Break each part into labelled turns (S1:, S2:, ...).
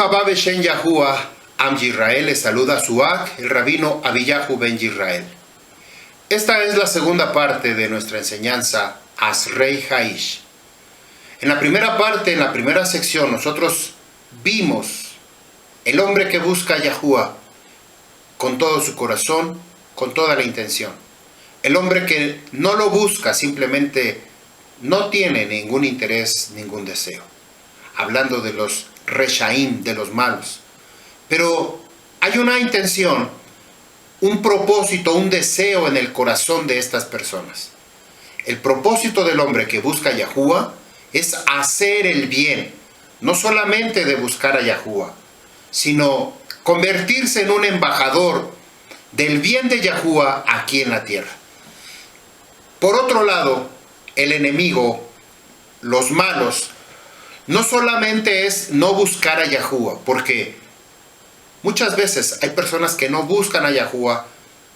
S1: Haba Beshen Yahuwah, Am Yisrael, le saluda Suak, el rabino Abiyahu ben Yisrael. Esta es la segunda parte de nuestra enseñanza, Asrei Haish. En la primera parte, en la primera sección, nosotros vimos el hombre que busca a Yahuwah con todo su corazón, con toda la intención. El hombre que no lo busca, simplemente no tiene ningún interés, ningún deseo. Hablando de los reshaim, de los malos. Pero hay una intención, un propósito, un deseo en el corazón de estas personas. El propósito del hombre que busca a Yahuwah es hacer el bien, no solamente de buscar a Yahuwah, sino convertirse en un embajador del bien de Yahuwah aquí en la tierra. Por otro lado, el enemigo, los malos, no solamente es no buscar a Yahuwah, porque muchas veces hay personas que no buscan a Yahuwah,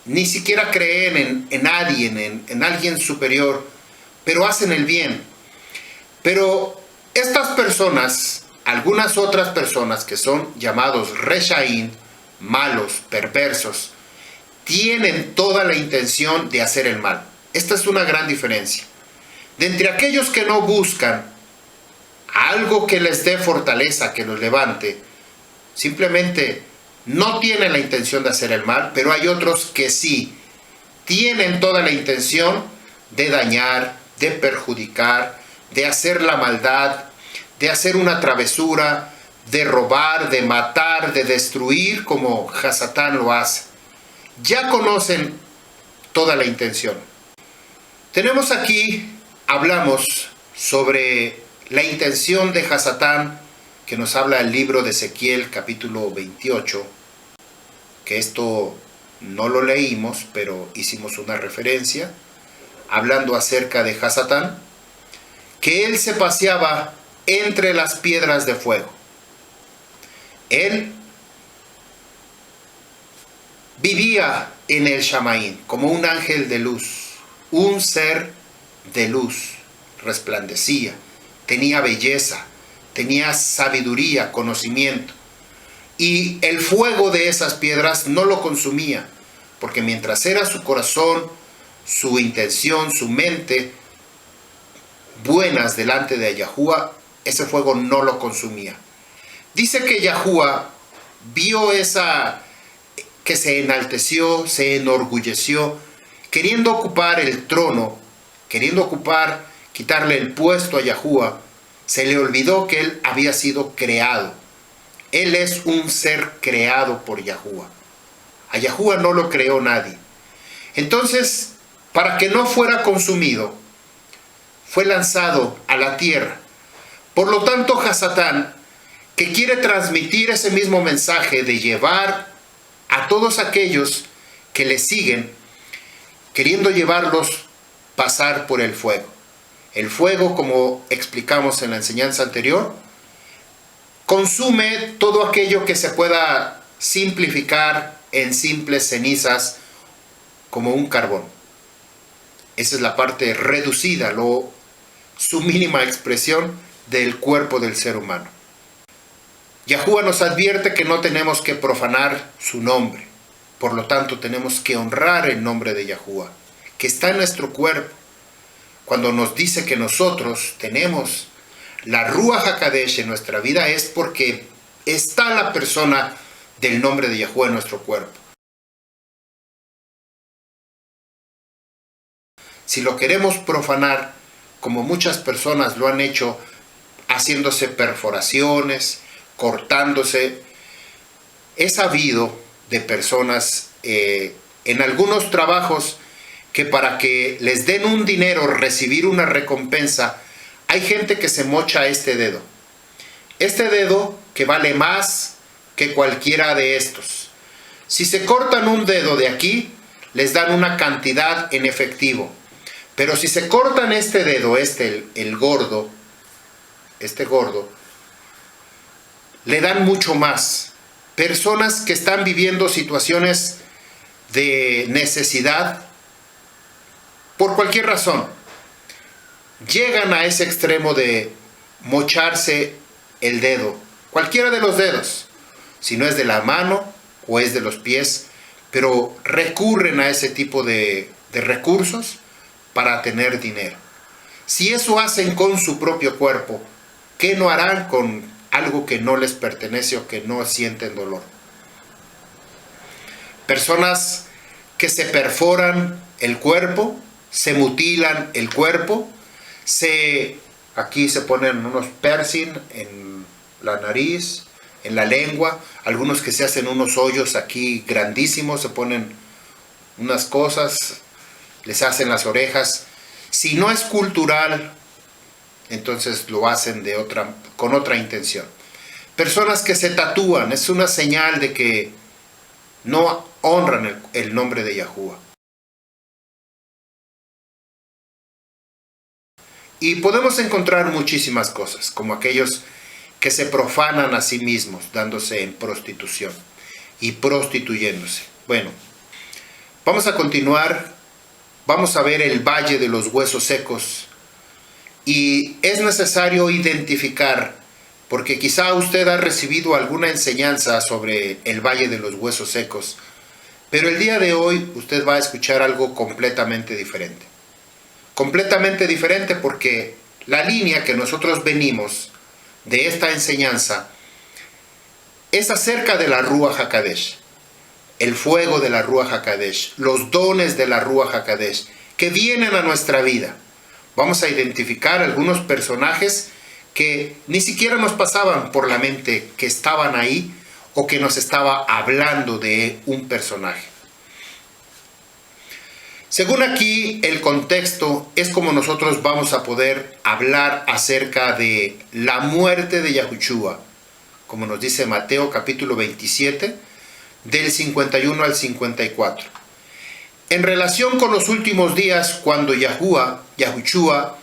S1: ni siquiera creen en alguien, en alguien superior, pero hacen el bien. Pero estas personas, algunas otras personas que son llamados reshaim, malos, perversos, tienen toda la intención de hacer el mal. Esta es una gran diferencia. De entre aquellos que no buscan algo que les dé fortaleza, que los levante, simplemente no tienen la intención de hacer el mal, pero hay otros que sí tienen toda la intención de dañar, de perjudicar, de hacer la maldad, de hacer una travesura, de robar, de matar, de destruir, como Hasatán lo hace. Ya conocen toda la intención. Tenemos aquí, hablamos sobre la intención de Hasatán, que nos habla el libro de Ezequiel, capítulo 28, que esto no lo leímos, pero hicimos una referencia, hablando acerca de Hasatán, que él se paseaba entre las piedras de fuego. Él vivía en el Shamaín como un ángel de luz, un ser de luz, resplandecía, tenía belleza, tenía sabiduría, conocimiento. Y el fuego de esas piedras no lo consumía, porque mientras era su corazón, su intención, su mente buenas delante de Yahuwah, ese fuego no lo consumía. Dice que Yahuwah vio que se enalteció, se enorgulleció, queriendo ocupar el trono, quitarle el puesto a Yahuwah. Se le olvidó que él había sido creado. Él es un ser creado por Yahuwah. A Yahuwah no lo creó nadie. Entonces, para que no fuera consumido, fue lanzado a la tierra. Por lo tanto, Hasatán, que quiere transmitir ese mismo mensaje de llevar a todos aquellos que le siguen, queriendo llevarlos pasar por el fuego. El fuego, como explicamos en la enseñanza anterior, consume todo aquello que se pueda simplificar en simples cenizas como un carbón. Esa es la parte reducida, su mínima expresión del cuerpo del ser humano. Yahuwah nos advierte que no tenemos que profanar su nombre. Por lo tanto, tenemos que honrar el nombre de Yahuwah, que está en nuestro cuerpo. Cuando nos dice que nosotros tenemos la Ruach HaKadosh en nuestra vida, es porque está la persona del nombre de Yahuwah en nuestro cuerpo. Si lo queremos profanar, como muchas personas lo han hecho, haciéndose perforaciones, cortándose, he sabido de personas en algunos trabajos que para que les den un dinero, recibir una recompensa, hay gente que se mocha este dedo. Este dedo que vale más que cualquiera de estos. Si se cortan un dedo de aquí, les dan una cantidad en efectivo. Pero si se cortan este dedo, el gordo, le dan mucho más. Personas que están viviendo situaciones de necesidad, por cualquier razón, llegan a ese extremo de mocharse el dedo cualquiera de los dedos, si no es de la mano o es de los pies, pero recurren a ese tipo de recursos para tener dinero. Si eso hacen con su propio cuerpo, ¿qué no harán con algo que no les pertenece o que no sienten dolor? Personas que se perforan el cuerpo, se mutilan el cuerpo, aquí se ponen unos piercing en la nariz, en la lengua, algunos que se hacen unos hoyos aquí grandísimos, se ponen unas cosas, les hacen las orejas. Si no es cultural, entonces lo hacen con otra intención. Personas que se tatúan, es una señal de que no honran el nombre de Yahuwah. Y podemos encontrar muchísimas cosas, como aquellos que se profanan a sí mismos, dándose en prostitución y prostituyéndose. Bueno, vamos a continuar. Vamos a ver el valle de los huesos secos. Y es necesario identificar, porque quizá usted ha recibido alguna enseñanza sobre el valle de los huesos secos, pero el día de hoy usted va a escuchar algo completamente diferente. Completamente diferente porque la línea que nosotros venimos de esta enseñanza es acerca de la Ruach HaKodesh, el fuego de la Ruach HaKodesh, los dones de la Ruach HaKodesh que vienen a nuestra vida. Vamos a identificar algunos personajes que ni siquiera nos pasaban por la mente que estaban ahí o que nos estaba hablando de un personaje. Según aquí, el contexto es como nosotros vamos a poder hablar acerca de la muerte de Yahushua, como nos dice Mateo capítulo 27, del 51 al 54. En relación con los últimos días, cuando Yahushua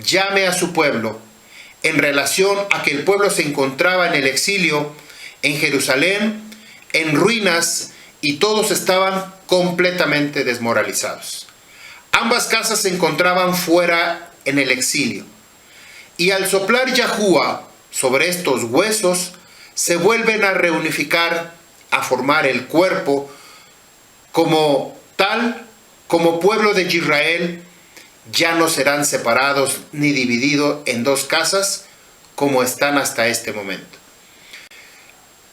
S1: llame a su pueblo, en relación a que el pueblo se encontraba en el exilio, en Jerusalén, en ruinas, y todos estaban completamente desmoralizados. Ambas casas se encontraban fuera en el exilio. Y al soplar Yahuwah sobre estos huesos, se vuelven a reunificar, a formar el cuerpo como tal, como pueblo de Israel. Ya no serán separados ni divididos en dos casas como están hasta este momento.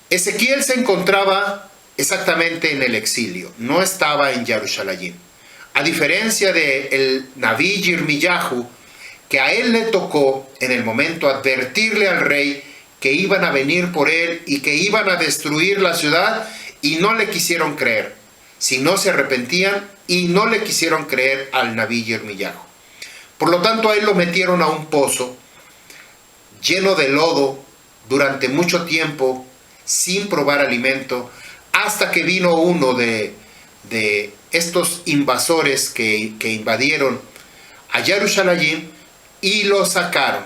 S1: Ezequiel se encontraba exactamente en el exilio, no estaba en Jerusalén. A diferencia del Naví Yirmiyahu, que a él le tocó en el momento advertirle al rey que iban a venir por él y que iban a destruir la ciudad, y no le quisieron creer, si no se arrepentían, y no le quisieron creer al Naví Yirmiyahu. Por lo tanto, a él lo metieron a un pozo lleno de lodo durante mucho tiempo, sin probar alimento, hasta que vino uno de estos invasores que invadieron a Jerusalén y lo sacaron.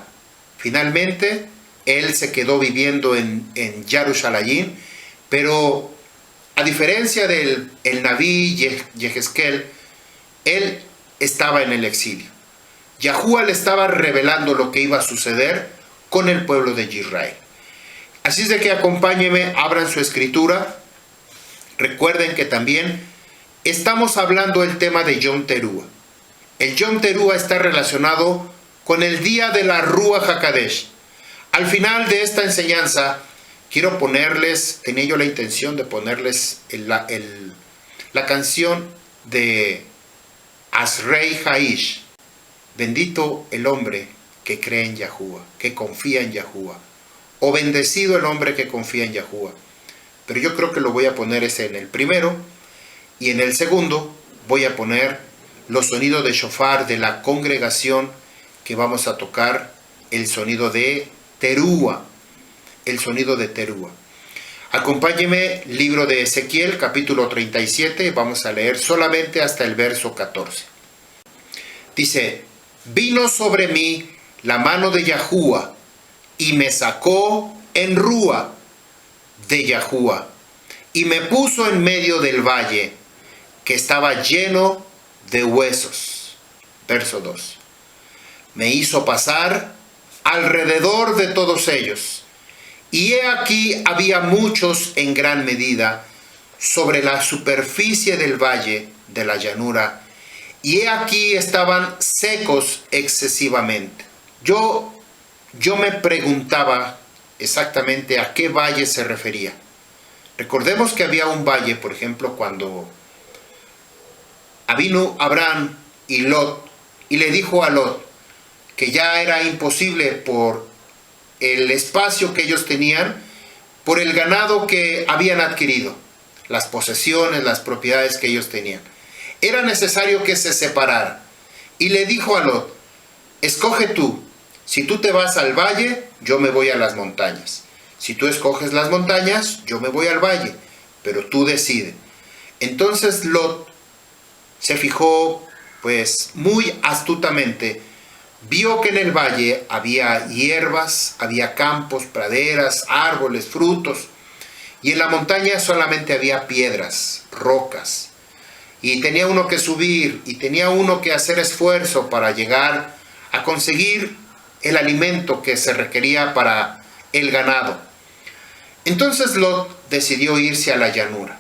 S1: Finalmente, él se quedó viviendo en Jerusalén, pero a diferencia del Naví Yehezkel, él estaba en el exilio. Yahuwah le estaba revelando lo que iba a suceder con el pueblo de Israel. Así es de que acompáñenme, abran su escritura. Recuerden que también estamos hablando del tema de Yom Teruah. El Yom Teruah está relacionado con el día de la Ruach HaKodesh. Al final de esta enseñanza, quiero ponerles, tenía yo la intención de ponerles la canción de Asrei Haish. Bendito el hombre que cree en Yahuwah, que confía en Yahuwah. O bendecido el hombre que confía en Yahuwah. Pero yo creo que lo voy a poner ese en el primero. Y en el segundo voy a poner los sonidos de shofar de la congregación, que vamos a tocar el sonido de Teruah. El sonido de Teruah. Acompáñeme, libro de Ezequiel, capítulo 37. Vamos a leer solamente hasta el verso 14. Dice: vino sobre mí la mano de Yahuwah y me sacó en Ruah de Yahuwah y me puso en medio del valle que estaba lleno de huesos. Verso 2. Me hizo pasar alrededor de todos ellos Y he aquí había muchos en gran medida sobre la superficie del valle de la llanura, y he aquí estaban secos excesivamente. Yo me preguntaba exactamente a qué valle se refería. Recordemos que había un valle, por ejemplo, cuando vino Abraham y Lot, y le dijo a Lot que ya era imposible por el espacio que ellos tenían, por el ganado que habían adquirido, las posesiones, las propiedades que ellos tenían. Era necesario que se separaran. Y le dijo a Lot, escoge tú, si tú te vas al valle, yo me voy a las montañas. Si tú escoges las montañas, yo me voy al valle, pero tú decides. Entonces Lot se fijó, pues muy astutamente, vio que en el valle había hierbas, había campos, praderas, árboles, frutos, y en la montaña solamente había piedras, rocas, y tenía uno que subir, y tenía uno que hacer esfuerzo para llegar a conseguir el alimento que se requería para el ganado. Entonces Lot decidió irse a la llanura.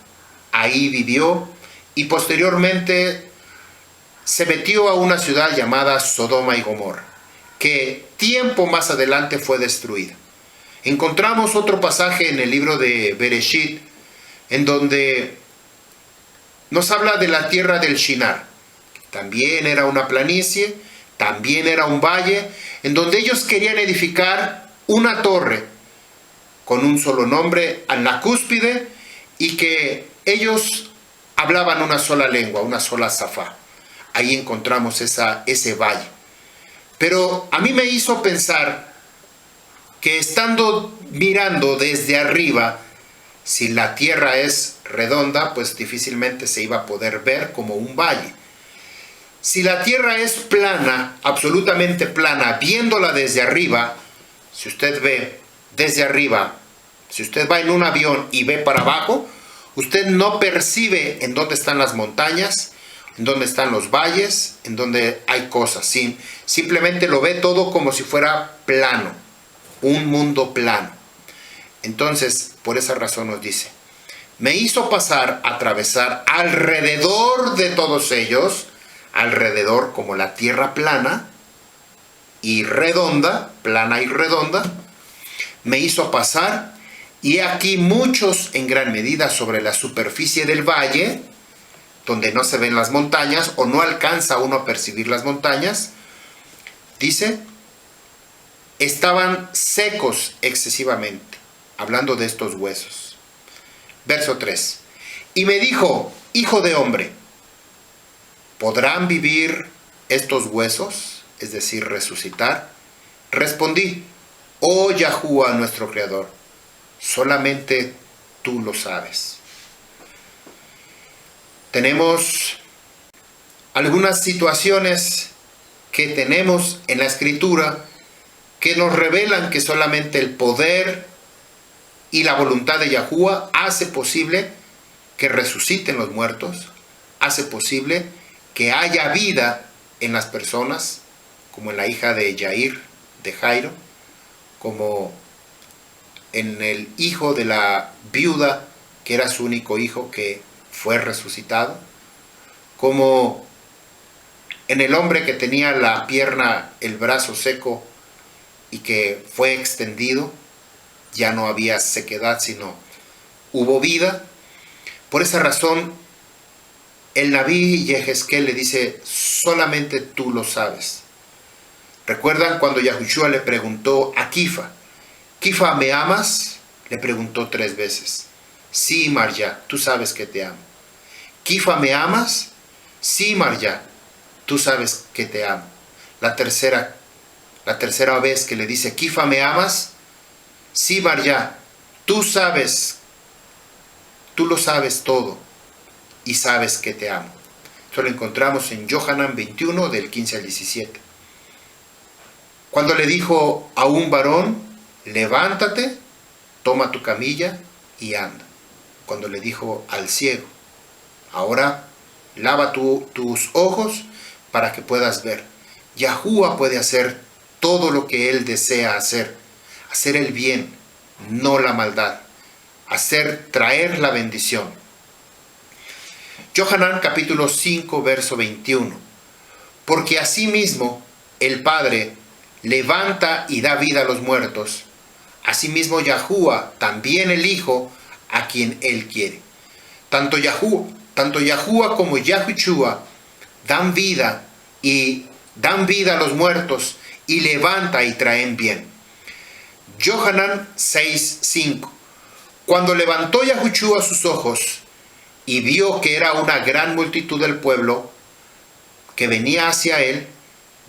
S1: Ahí vivió y posteriormente se metió a una ciudad llamada Sodoma y Gomorra, que tiempo más adelante fue destruida. Encontramos otro pasaje en el libro de Bereshit, en donde nos habla de la tierra del Shinar. También era una planicie, también era un valle, en donde ellos querían edificar una torre con un solo nombre en la cúspide, y que ellos hablaban una sola lengua, una sola safá. Ahí encontramos ese valle. Pero a mí me hizo pensar que estando mirando desde arriba, si la tierra es redonda, pues difícilmente se iba a poder ver como un valle. Si la tierra es plana, absolutamente plana, viéndola desde arriba, si usted ve desde arriba, si usted va en un avión y ve para abajo, usted no percibe en dónde están las montañas, en dónde están los valles, en dónde hay cosas. Simplemente lo ve todo como si fuera plano, un mundo plano. Entonces, por esa razón nos dice, me hizo pasar, atravesar alrededor de todos ellos, alrededor como la tierra plana y redonda, plana y redonda, me hizo pasar, y aquí muchos en gran medida sobre la superficie del valle, donde no se ven las montañas o no alcanza uno a percibir las montañas, dice, estaban secos excesivamente, hablando de estos huesos. Verso 3. Y me dijo, hijo de hombre, ¿podrán vivir estos huesos? Es decir, resucitar. Respondí, oh Yahuwah, nuestro Creador, solamente tú lo sabes. Tenemos algunas situaciones que tenemos en la Escritura que nos revelan que solamente el poder y la voluntad de Yahuwah hace posible que resuciten los muertos, hace posible que haya vida en las personas, como en la hija de Jair, de Jairo, como en el hijo de la viuda, que era su único hijo que fue resucitado, como en el hombre que tenía la pierna, el brazo seco y que fue extendido, ya no había sequedad, sino hubo vida. Por esa razón, el Nabí Yehezkel le dice, solamente tú lo sabes. ¿Recuerdan cuando Yahushua le preguntó a Kifa, Kifa, ¿me amas? Le preguntó 3 veces. Sí, Marya, tú sabes que te amo. Kifa, ¿me amas? Sí, Marya, tú sabes que te amo. La tercera vez que le dice, Kifa, ¿me amas? Sí, Marya, tú lo sabes todo y sabes que te amo. Esto lo encontramos en Yohanan 21, del 15 al 17. Cuando le dijo a un varón, levántate, toma tu camilla y anda. Cuando le dijo al ciego, ahora lava tus ojos para que puedas ver. Yahuwah puede hacer todo lo que él desea hacer el bien. no la maldad. Traer la bendición. Yohanan capítulo 5, verso 21. Porque asimismo el Padre levanta y da vida a los muertos, asimismo Yahuwah, también el Hijo, a quien Él quiere. Tanto Yahuwah como Yahushua dan vida a los muertos y levanta y traen bien. Yohanan 6:5. Cuando levantó Yahushua sus ojos y vio que era una gran multitud del pueblo que venía hacia él,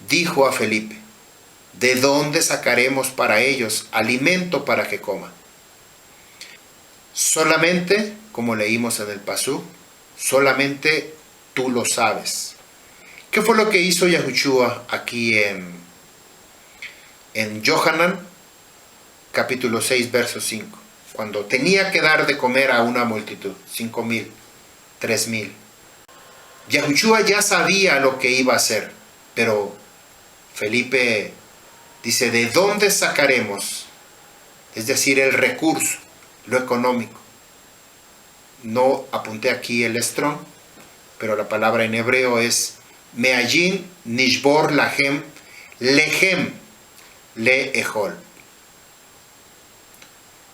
S1: dijo a Felipe: ¿de dónde sacaremos para ellos alimento para que coman? Solamente, como leímos en el Pasú, solamente tú lo sabes. ¿Qué fue lo que hizo Yahushua aquí en Yohanan capítulo 6, verso 5? Cuando tenía que dar de comer a una multitud, 5,000, 3,000. Yahushua ya sabía lo que iba a hacer, pero Felipe dice: ¿de dónde sacaremos? Es decir, el recurso, lo económico. No apunté aquí el Strong, pero la palabra en hebreo es Me'ayin nishbor lahem lehem le'ehol.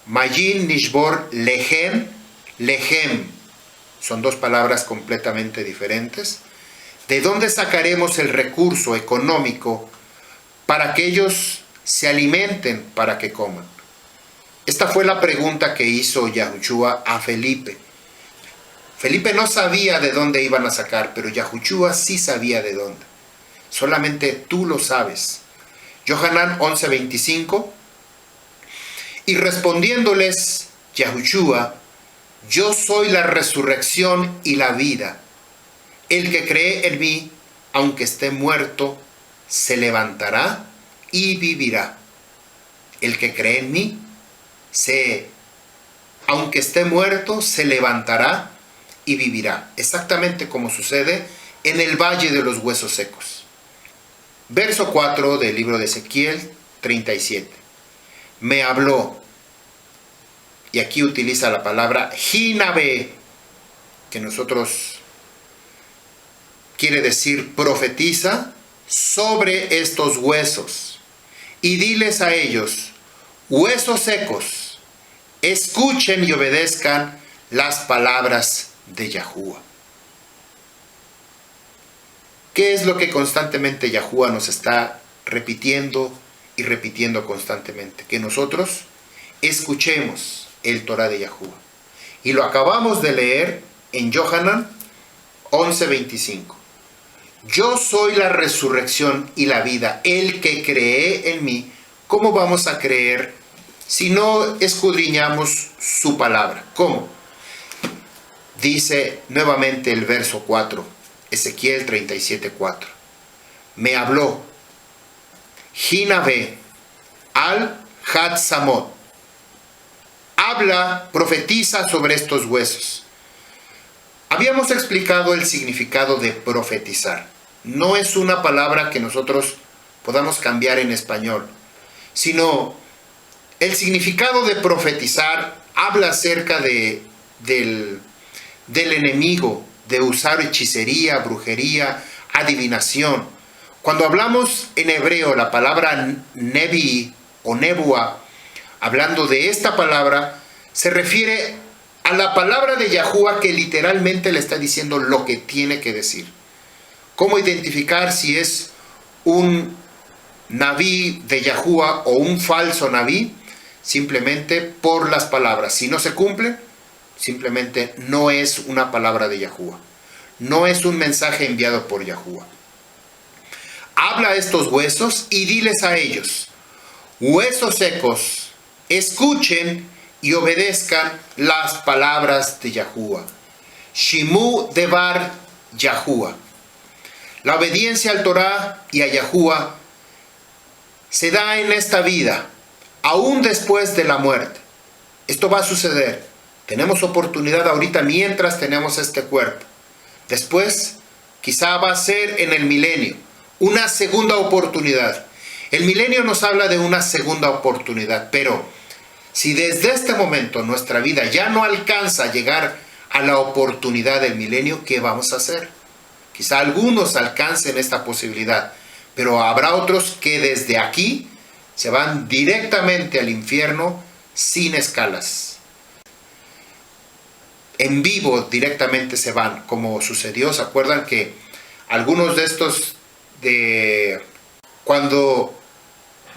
S1: Mayin nishbor lehem lehem. Son dos palabras completamente diferentes. ¿De dónde sacaremos el recurso económico para que ellos se alimenten, para que coman? Esta fue la pregunta que hizo Yahushua a Felipe. Felipe no sabía de dónde iban a sacar, pero Yahushua sí sabía de dónde. Solamente tú lo sabes. Yohanan 11:25. Y respondiéndoles Yahushua: yo soy la resurrección y la vida. El que cree en mí, aunque esté muerto, se levantará y vivirá. El que cree en mí, aunque esté muerto, se levantará y vivirá. Exactamente como sucede en el valle de los huesos secos. Verso 4 del libro de Ezequiel 37. Me habló, y aquí utiliza la palabra Jinabe, que nosotros quiere decir profetiza sobre estos huesos, y diles a ellos: huesos secos, escuchen y obedezcan las palabras de Yahuwah. ¿Qué es lo que constantemente Yahuwah nos está repitiendo y repitiendo constantemente? Que nosotros escuchemos el Torah de Yahuwah. Y lo acabamos de leer en Yohanan 11:25. Yo soy la resurrección y la vida. El que cree en mí, ¿cómo vamos a creer si no escudriñamos su palabra? ¿Cómo? Dice nuevamente el verso 4, Ezequiel 37:4. Me habló Jinabe al Hatsamot. Habla, profetiza sobre estos huesos. Habíamos explicado el significado de profetizar. No es una palabra que nosotros podamos cambiar en español, sino el significado de profetizar habla acerca del enemigo, de usar hechicería, brujería, adivinación. Cuando hablamos en hebreo la palabra nebi o nebua, hablando de esta palabra, se refiere a la palabra de Yahuwah que literalmente le está diciendo lo que tiene que decir. ¿Cómo identificar si es un naví de Yahuwah o un falso naví? Simplemente por las palabras. Si no se cumple, simplemente no es una palabra de Yahuwah. No es un mensaje enviado por Yahuwah. Habla a estos huesos y diles a ellos: huesos secos, escuchen y obedezcan las palabras de Yahuwah. Shimu devar Yahuwah. La obediencia al Torah y a Yahuwah se da en esta vida, aún después de la muerte. Esto va a suceder. Tenemos oportunidad ahorita mientras tenemos este cuerpo. Después, quizá va a ser en el milenio, una segunda oportunidad. El milenio nos habla de una segunda oportunidad, pero Si desde este momento nuestra vida ya no alcanza a llegar a la oportunidad del milenio, ¿qué vamos a hacer? Quizá algunos alcancen esta posibilidad, pero habrá otros que desde aquí se van directamente al infierno sin escalas. En vivo directamente se van, como sucedió. ¿Se acuerdan que algunos de estos, cuando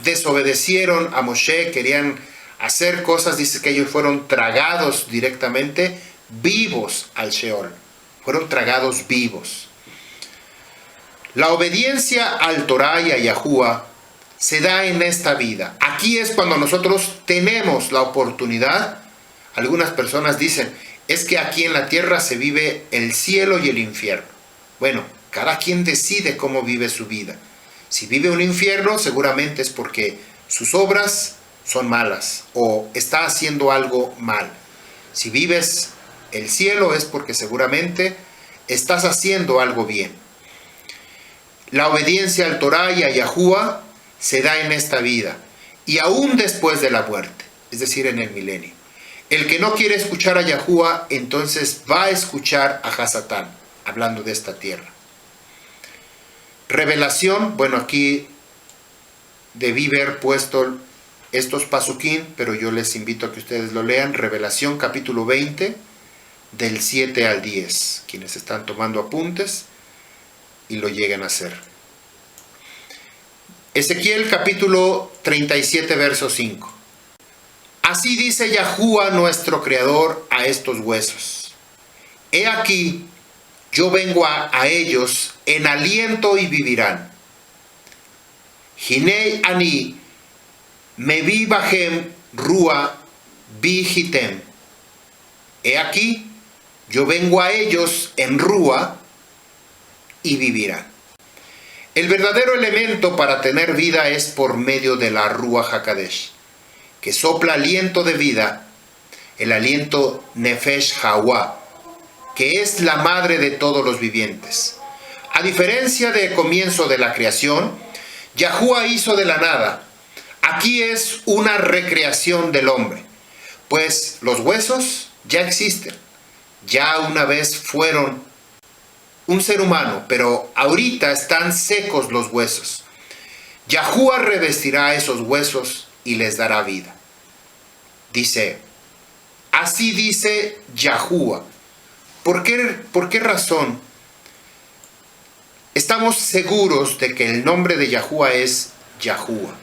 S1: desobedecieron a Moshe, querían hacer cosas, dice que ellos fueron tragados directamente vivos al Sheol? Fueron tragados vivos. La obediencia al Torah y a Yahuwah se da en esta vida. Aquí es cuando nosotros tenemos la oportunidad. Algunas personas dicen, es que aquí en la tierra se vive el cielo y el infierno. Bueno, cada quien decide cómo vive su vida. Si vive un infierno, seguramente es porque sus obras son malas o está haciendo algo mal. Si vives el cielo es porque seguramente estás haciendo algo bien. La obediencia al Torah y a Yahuwah se da en esta vida y aún después de la muerte, es decir, en el milenio. El que no quiere escuchar a Yahuwah, entonces va a escuchar a Hasatán, hablando de esta tierra. Revelación, bueno, aquí debí haber puesto estos pasuquín, pero yo les invito a que ustedes lo lean. Revelación capítulo 20, del 7 al 10. Quienes están tomando apuntes y lo lleguen a hacer. Ezequiel capítulo 37, verso 5. Así dice Yahuwah nuestro Creador a estos huesos. He aquí, yo vengo a ellos en aliento y vivirán. Hinei ani, mevi bahem rua bihitem. He aquí, yo vengo a ellos en rúa y vivirán. El verdadero elemento para tener vida es por medio de la Ruach HaKadosh, que sopla aliento de vida, el aliento Nefesh Hawá, que es la madre de todos los vivientes. A diferencia del comienzo de la creación, Yahuwah hizo de la nada. Aquí es una recreación del hombre, pues los huesos ya existen, ya una vez fueron un ser humano, pero ahorita están secos los huesos. Yahuwah revestirá esos huesos y les dará vida. Dice, así dice Yahuwah. ¿Por qué razón estamos seguros de que el nombre de Yahuwah es Yahuwah?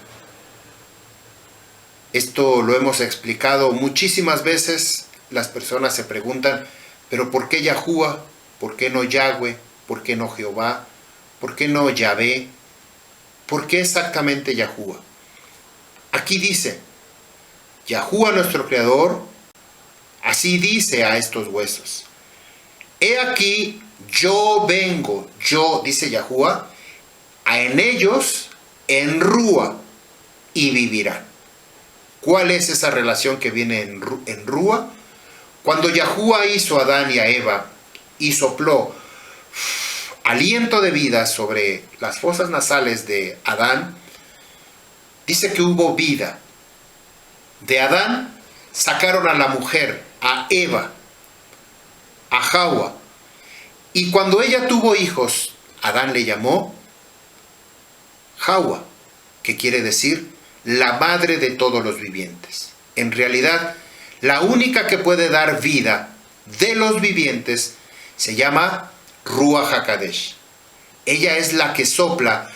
S1: Esto lo hemos explicado muchísimas veces. Las personas se preguntan, ¿pero por qué Yahuwah? ¿Por qué no Yahweh? ¿Por qué no Jehová? ¿Por qué no Yahvé? ¿Por qué exactamente Yahuwah? Aquí dice, Yahuwah nuestro Creador, así dice a estos huesos. He aquí, yo vengo, yo, dice Yahuwah, en ellos, en Rúa, y vivirán. ¿Cuál es esa relación que viene en Rúa? Cuando Yahuwah hizo a Adán y a Eva, y sopló aliento de vida sobre las fosas nasales de Adán, dice que hubo vida. De Adán sacaron a la mujer, a Eva, a Jawá, y cuando ella tuvo hijos, Adán le llamó Jawá, que quiere decir la madre de todos los vivientes. En realidad, la única que puede dar vida de los vivientes se llama Ruach HaKadosh. Ella es la que sopla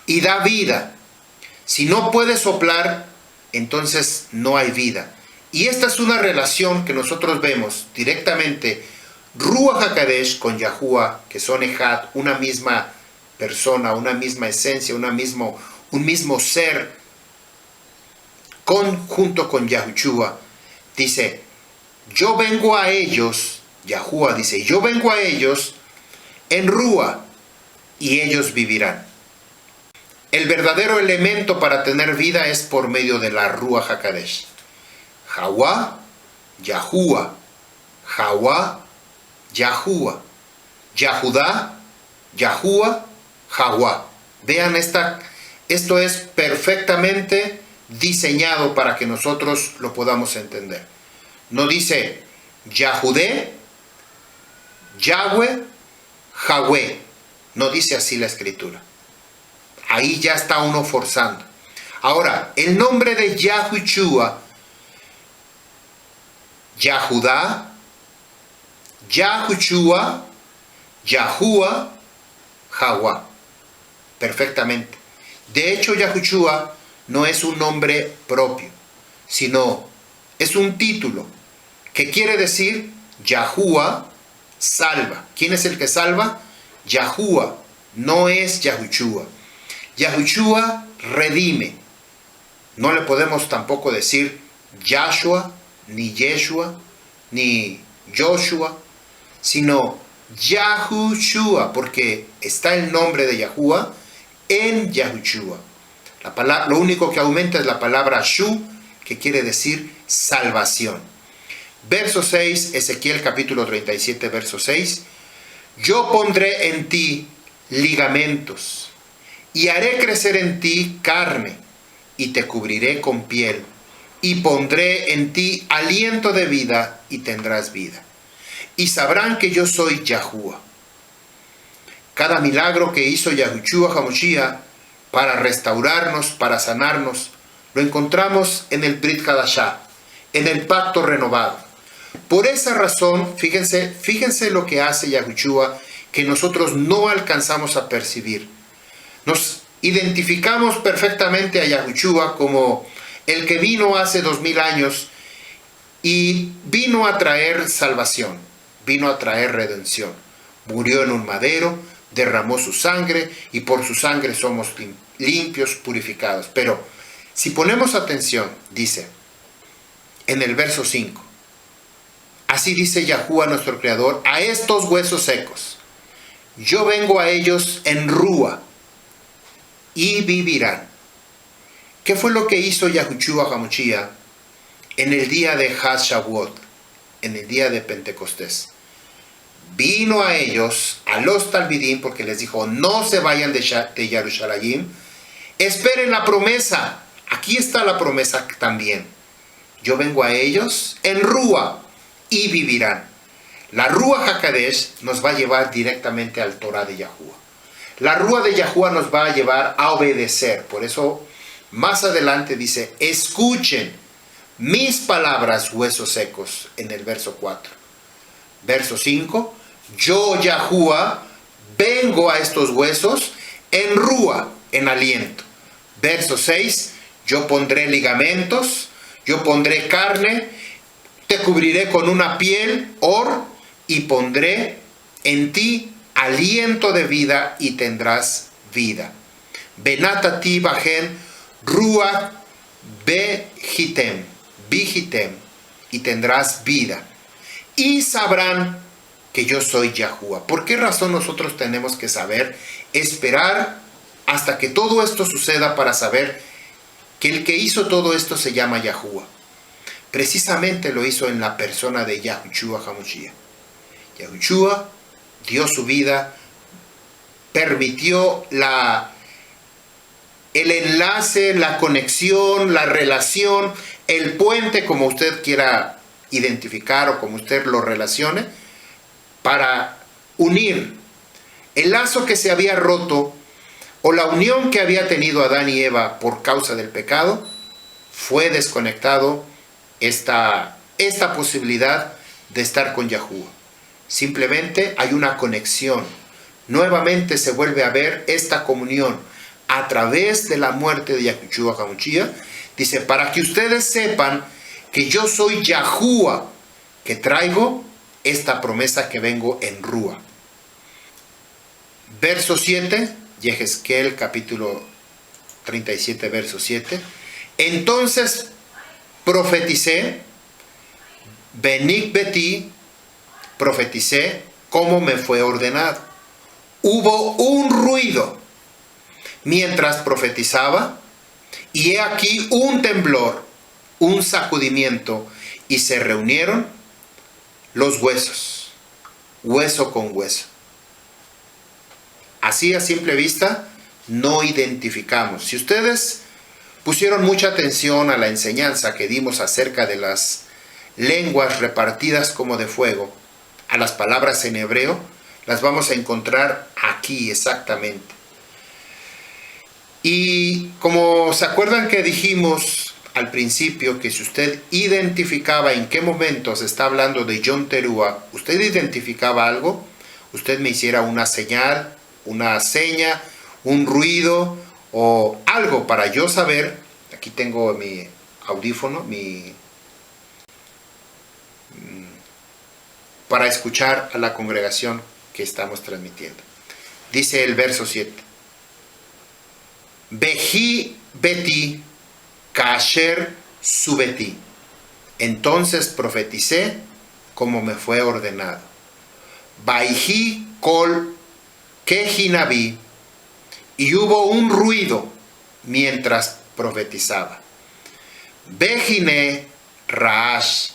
S1: y da vida. Si no puede soplar, entonces no hay vida. Y esta es una relación que nosotros vemos directamente, Ruach HaKadosh con Yahuwah, que son Ejad, una misma persona, una misma esencia, un mismo ser, junto con Yahushua. Dice, yo vengo a ellos, Yahuwah dice, yo vengo a ellos en Rúa y ellos vivirán. El verdadero elemento para tener vida es por medio de la Ruach HaKadosh. Jawá, Yahuwah. Jawá, Yahuwah. Yahudá, Yahuwah, Jawá. Vean, esto es perfectamente diseñado para que nosotros lo podamos entender. No dice Yahudé, Yahweh, Yahweh. No dice así la escritura. Ahí ya está uno forzando. Ahora, el nombre de Yahushua, Yahudá, Yahushua, Yahuá, Jahuá. Perfectamente. De hecho, Yahushua no es un nombre propio, sino es un título que quiere decir Yahuá salva. ¿Quién es el que salva? Yahuá, no es Yahushua. Yahushua redime. No le podemos tampoco decir Yahshua, ni Yeshua, ni Joshua, sino Yahushua, porque está el nombre de Yahuá en Yahushua. Lo único que aumenta es la palabra Shu, que quiere decir salvación. Verso 6, Ezequiel capítulo 37, verso 6. Yo pondré en ti ligamentos, y haré crecer en ti carne, y te cubriré con piel, y pondré en ti aliento de vida, y tendrás vida. Y sabrán que yo soy Yahuwah. Cada milagro que hizo Yahushua HaMashiach para restaurarnos, para sanarnos, lo encontramos en el Brit Hadashah, en el pacto renovado. Por esa razón, fíjense lo que hace Yahushua, que nosotros no alcanzamos a percibir. Nos identificamos perfectamente a Yahushua como el que vino hace 2000 años y vino a traer salvación, vino a traer redención. Murió en un madero, derramó su sangre y por su sangre somos limpios, purificados. Pero si ponemos atención, dice en el verso 5, así dice Yahuwah nuestro Creador, a estos huesos secos, yo vengo a ellos en rúa y vivirán. ¿Qué fue lo que hizo Yahushua HaMashiach en el día de Haz Shavuot, en el día de Pentecostés? Vino a ellos, a los Talmidim, porque les dijo, no se vayan de Jerusalén, esperen la promesa. Aquí está la promesa también. Yo vengo a ellos en rúa y vivirán. La Rúa HaKadosh nos va a llevar directamente al Torah de Yahuwah. La Rúa de Yahuwah nos va a llevar a obedecer. Por eso, más adelante dice, escuchen mis palabras, huesos secos, en el verso 4. Verso 5, yo, Yahuwah, vengo a estos huesos en rúa, en aliento. Verso 6, yo pondré ligamentos, yo pondré carne, te cubriré con una piel, y pondré en ti aliento de vida y tendrás vida. Benatati bajen ruach behitem, y tendrás vida. Y sabrán que yo soy Yahuwah. ¿Por qué razón nosotros tenemos que saber, esperar hasta que todo esto suceda para saber que el que hizo todo esto se llama Yahuwah? Precisamente lo hizo en la persona de Yahushua HaMashiach. Yahushua dio su vida, permitió el enlace, la conexión, la relación, el puente, como usted quiera identificar o como usted lo relacione, para unir el lazo que se había roto o la unión que había tenido Adán y Eva por causa del pecado. Fue desconectado esta posibilidad de estar con Yahuwah. Simplemente hay una conexión. Nuevamente se vuelve a ver esta comunión a través de la muerte de Yahushua HaMashiach. Dice, para que ustedes sepan que yo soy Yahuwah, que traigo esta promesa que vengo en rúa. Verso 7, Yehezkel capítulo 37, verso 7. Entonces profeticé, Benik Beti, profeticé como me fue ordenado. Hubo un ruido mientras profetizaba, y he aquí un temblor, un sacudimiento, y se reunieron los huesos, hueso con hueso. Así a simple vista no identificamos. Si ustedes pusieron mucha atención a la enseñanza que dimos acerca de las lenguas repartidas como de fuego, a las palabras en hebreo, las vamos a encontrar aquí exactamente. Y como se acuerdan que dijimos al principio que si usted identificaba en qué momento se está hablando de Yom Teruah, usted identificaba algo, usted me hiciera una señal, una seña, un ruido o algo para yo saber. Aquí tengo mi audífono, para escuchar a la congregación que estamos transmitiendo. Dice el verso 7. Veji beti kasher subeti. Entonces profeticé como me fue ordenado. Baiji kol kejinabi. Y hubo un ruido mientras profetizaba. Bejine raash.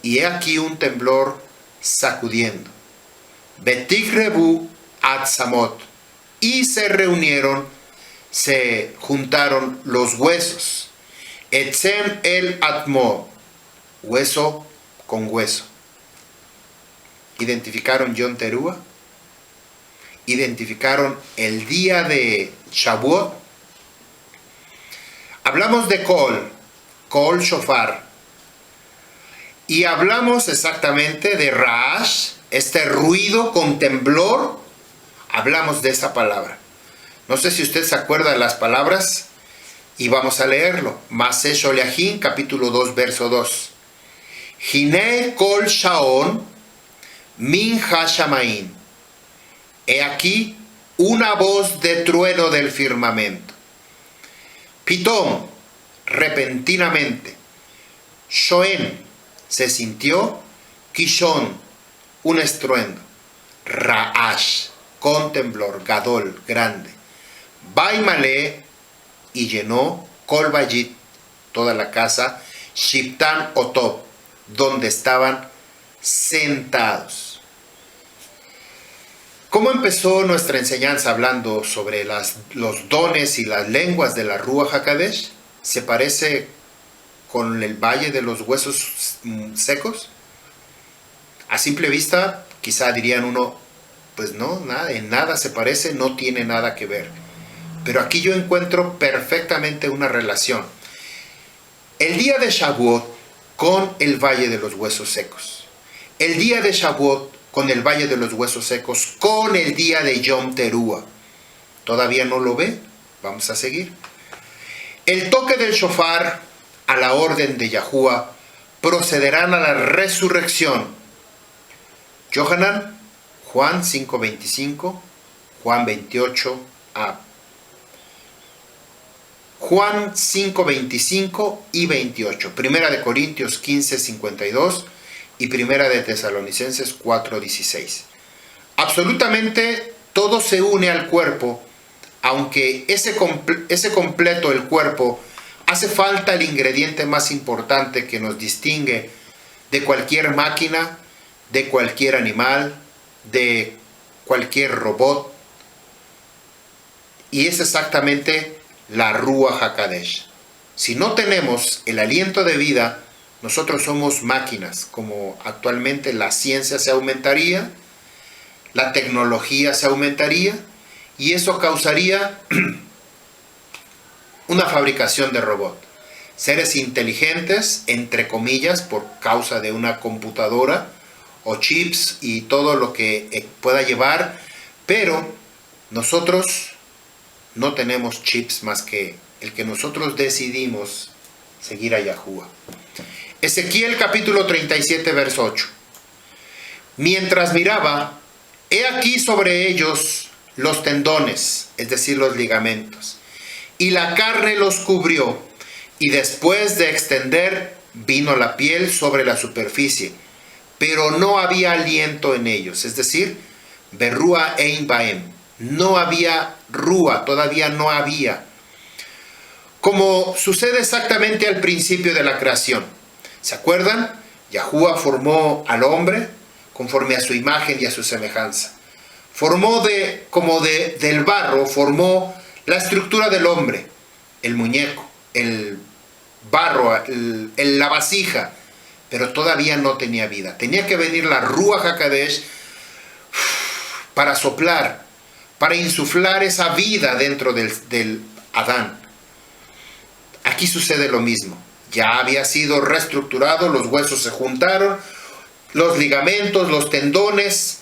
S1: Y he aquí un temblor sacudiendo. Betikrebu atzamot. Y se reunieron, se juntaron los huesos. Etzem el atmo. Hueso con hueso. ¿Identificaron Yom Teruah? ¿Identificaron el día de Shavuot? Hablamos de Kol Shofar. Y hablamos exactamente de Raash, este ruido con temblor. Hablamos de esa palabra. No sé si usted se acuerda de las palabras y vamos a leerlo. Maseh Sholeachim, capítulo 2, verso 2. Hine Kol Shaon Min Hashamain. He aquí una voz de trueno del firmamento. Pitom, repentinamente. Shoen, se sintió. Kishon, un estruendo. Raash, con temblor. Gadol, grande. Baimale, y llenó. Kol Bayit, toda la casa. Shiptan Otob, donde estaban sentados. ¿Cómo empezó nuestra enseñanza hablando sobre los dones y las lenguas de la Ruach HaKodesh? ¿Se parece con el valle de los huesos secos? A simple vista, quizá dirían uno, pues no, nada, en nada se parece, no tiene nada que ver. Pero aquí yo encuentro perfectamente una relación. El día de Shavuot con el valle de los huesos secos. El día de Shavuot con el valle de los huesos secos, con el día de Yom Teruah. ¿Todavía no lo ve? Vamos a seguir. El toque del shofar a la orden de Yahuwah procederán a la resurrección. Yohanan, Juan 5:25, Juan 28a. Juan 5:25 y 28. Primera de Corintios 15:52 y Primera de Tesalonicenses 4:16. Absolutamente todo se une al cuerpo, aunque ese completo el cuerpo, hace falta el ingrediente más importante que nos distingue de cualquier máquina, de cualquier animal, de cualquier robot, y es exactamente la Ruach HaKodesh. Si no tenemos el aliento de vida, nosotros somos máquinas, como actualmente la ciencia se aumentaría, la tecnología se aumentaría, y eso causaría una fabricación de robot. Seres inteligentes, entre comillas, por causa de una computadora o chips y todo lo que pueda llevar, pero nosotros no tenemos chips más que el que nosotros decidimos seguir a Yahuwah. Ezequiel capítulo 37, verso 8. Mientras miraba, he aquí sobre ellos los tendones, es decir, los ligamentos, y la carne los cubrió, y después de extender, vino la piel sobre la superficie, pero no había aliento en ellos, es decir, berrúa ein baem, no había rúa, todavía no había. Como sucede exactamente al principio de la creación. ¿Se acuerdan? Yahuwah formó al hombre conforme a su imagen y a su semejanza. Formó del barro, formó la estructura del hombre, el muñeco. el barro, la vasija, pero todavía no tenía vida. Tenía que venir la Ruach HaKodesh para soplar, para insuflar esa vida dentro del Adán. Aquí sucede lo mismo. Ya había sido reestructurado, los huesos se juntaron, los ligamentos, los tendones,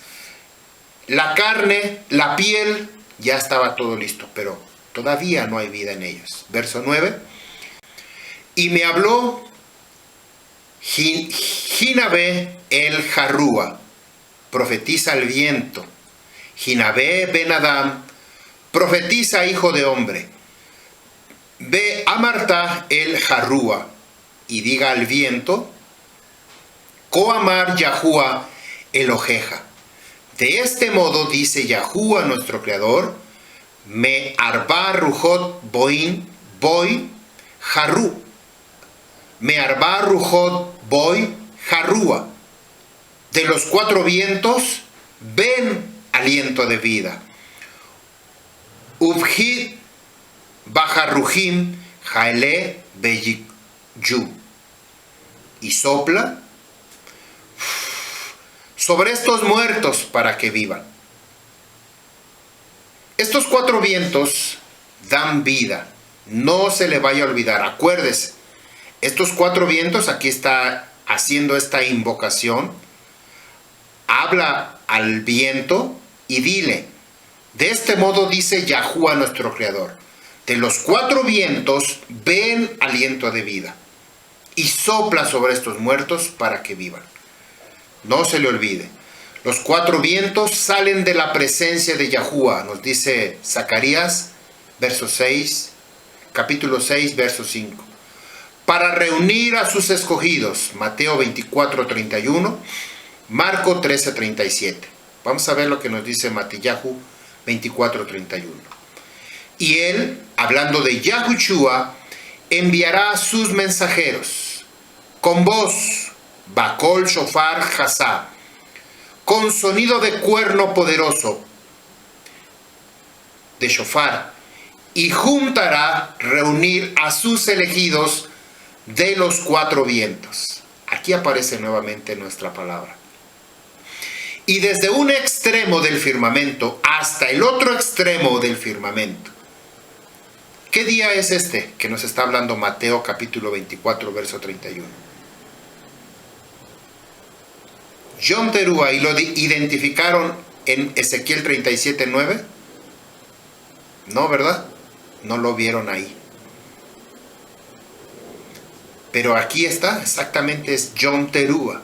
S1: la carne, la piel, ya estaba todo listo, pero todavía no hay vida en ellos. Verso 9. Y me habló Jinabé el Jarrúa, profetiza el viento. Jinabé ben Adam, profetiza hijo de hombre. Ve a Marta el Jarrúa, y diga al viento, Coamar Yahuá el Ojeja. De este modo dice Yahuá nuestro Creador, Me arba rujot boin boy jarru. Me arba rujot boy jarrúa. De los cuatro vientos ven aliento de vida. Ubhid bajarrujim jaele beyiyu. Y sopla sobre estos muertos para que vivan. Estos cuatro vientos dan vida. No se le vaya a olvidar. Acuérdese, estos cuatro vientos, aquí está haciendo esta invocación. Habla al viento y dile, de este modo dice Yahuá nuestro Creador, de los cuatro vientos ven aliento de vida y sopla sobre estos muertos para que vivan. No se le olvide. Los cuatro vientos salen de la presencia de Yahuá, nos dice Zacarías, verso 6, capítulo 6, verso 5. Para reunir a sus escogidos, Mateo 24, 31, Marco 13, 37. Vamos a ver lo que nos dice Matillahu 24, 31. Y él, hablando de Yahushua, enviará a sus mensajeros con voz, Bakol Shofar Hasá, con sonido de cuerno poderoso de shofar, y juntará, reunir a sus elegidos de los cuatro vientos. Aquí aparece nuevamente nuestra palabra. Y desde un extremo del firmamento hasta el otro extremo del firmamento. ¿Qué día es este que nos está hablando Mateo capítulo 24, verso 31? Yom Teruah, y lo identificaron en Ezequiel 37, 9. No, ¿verdad? No lo vieron ahí. Pero aquí está, exactamente es Yom Teruah.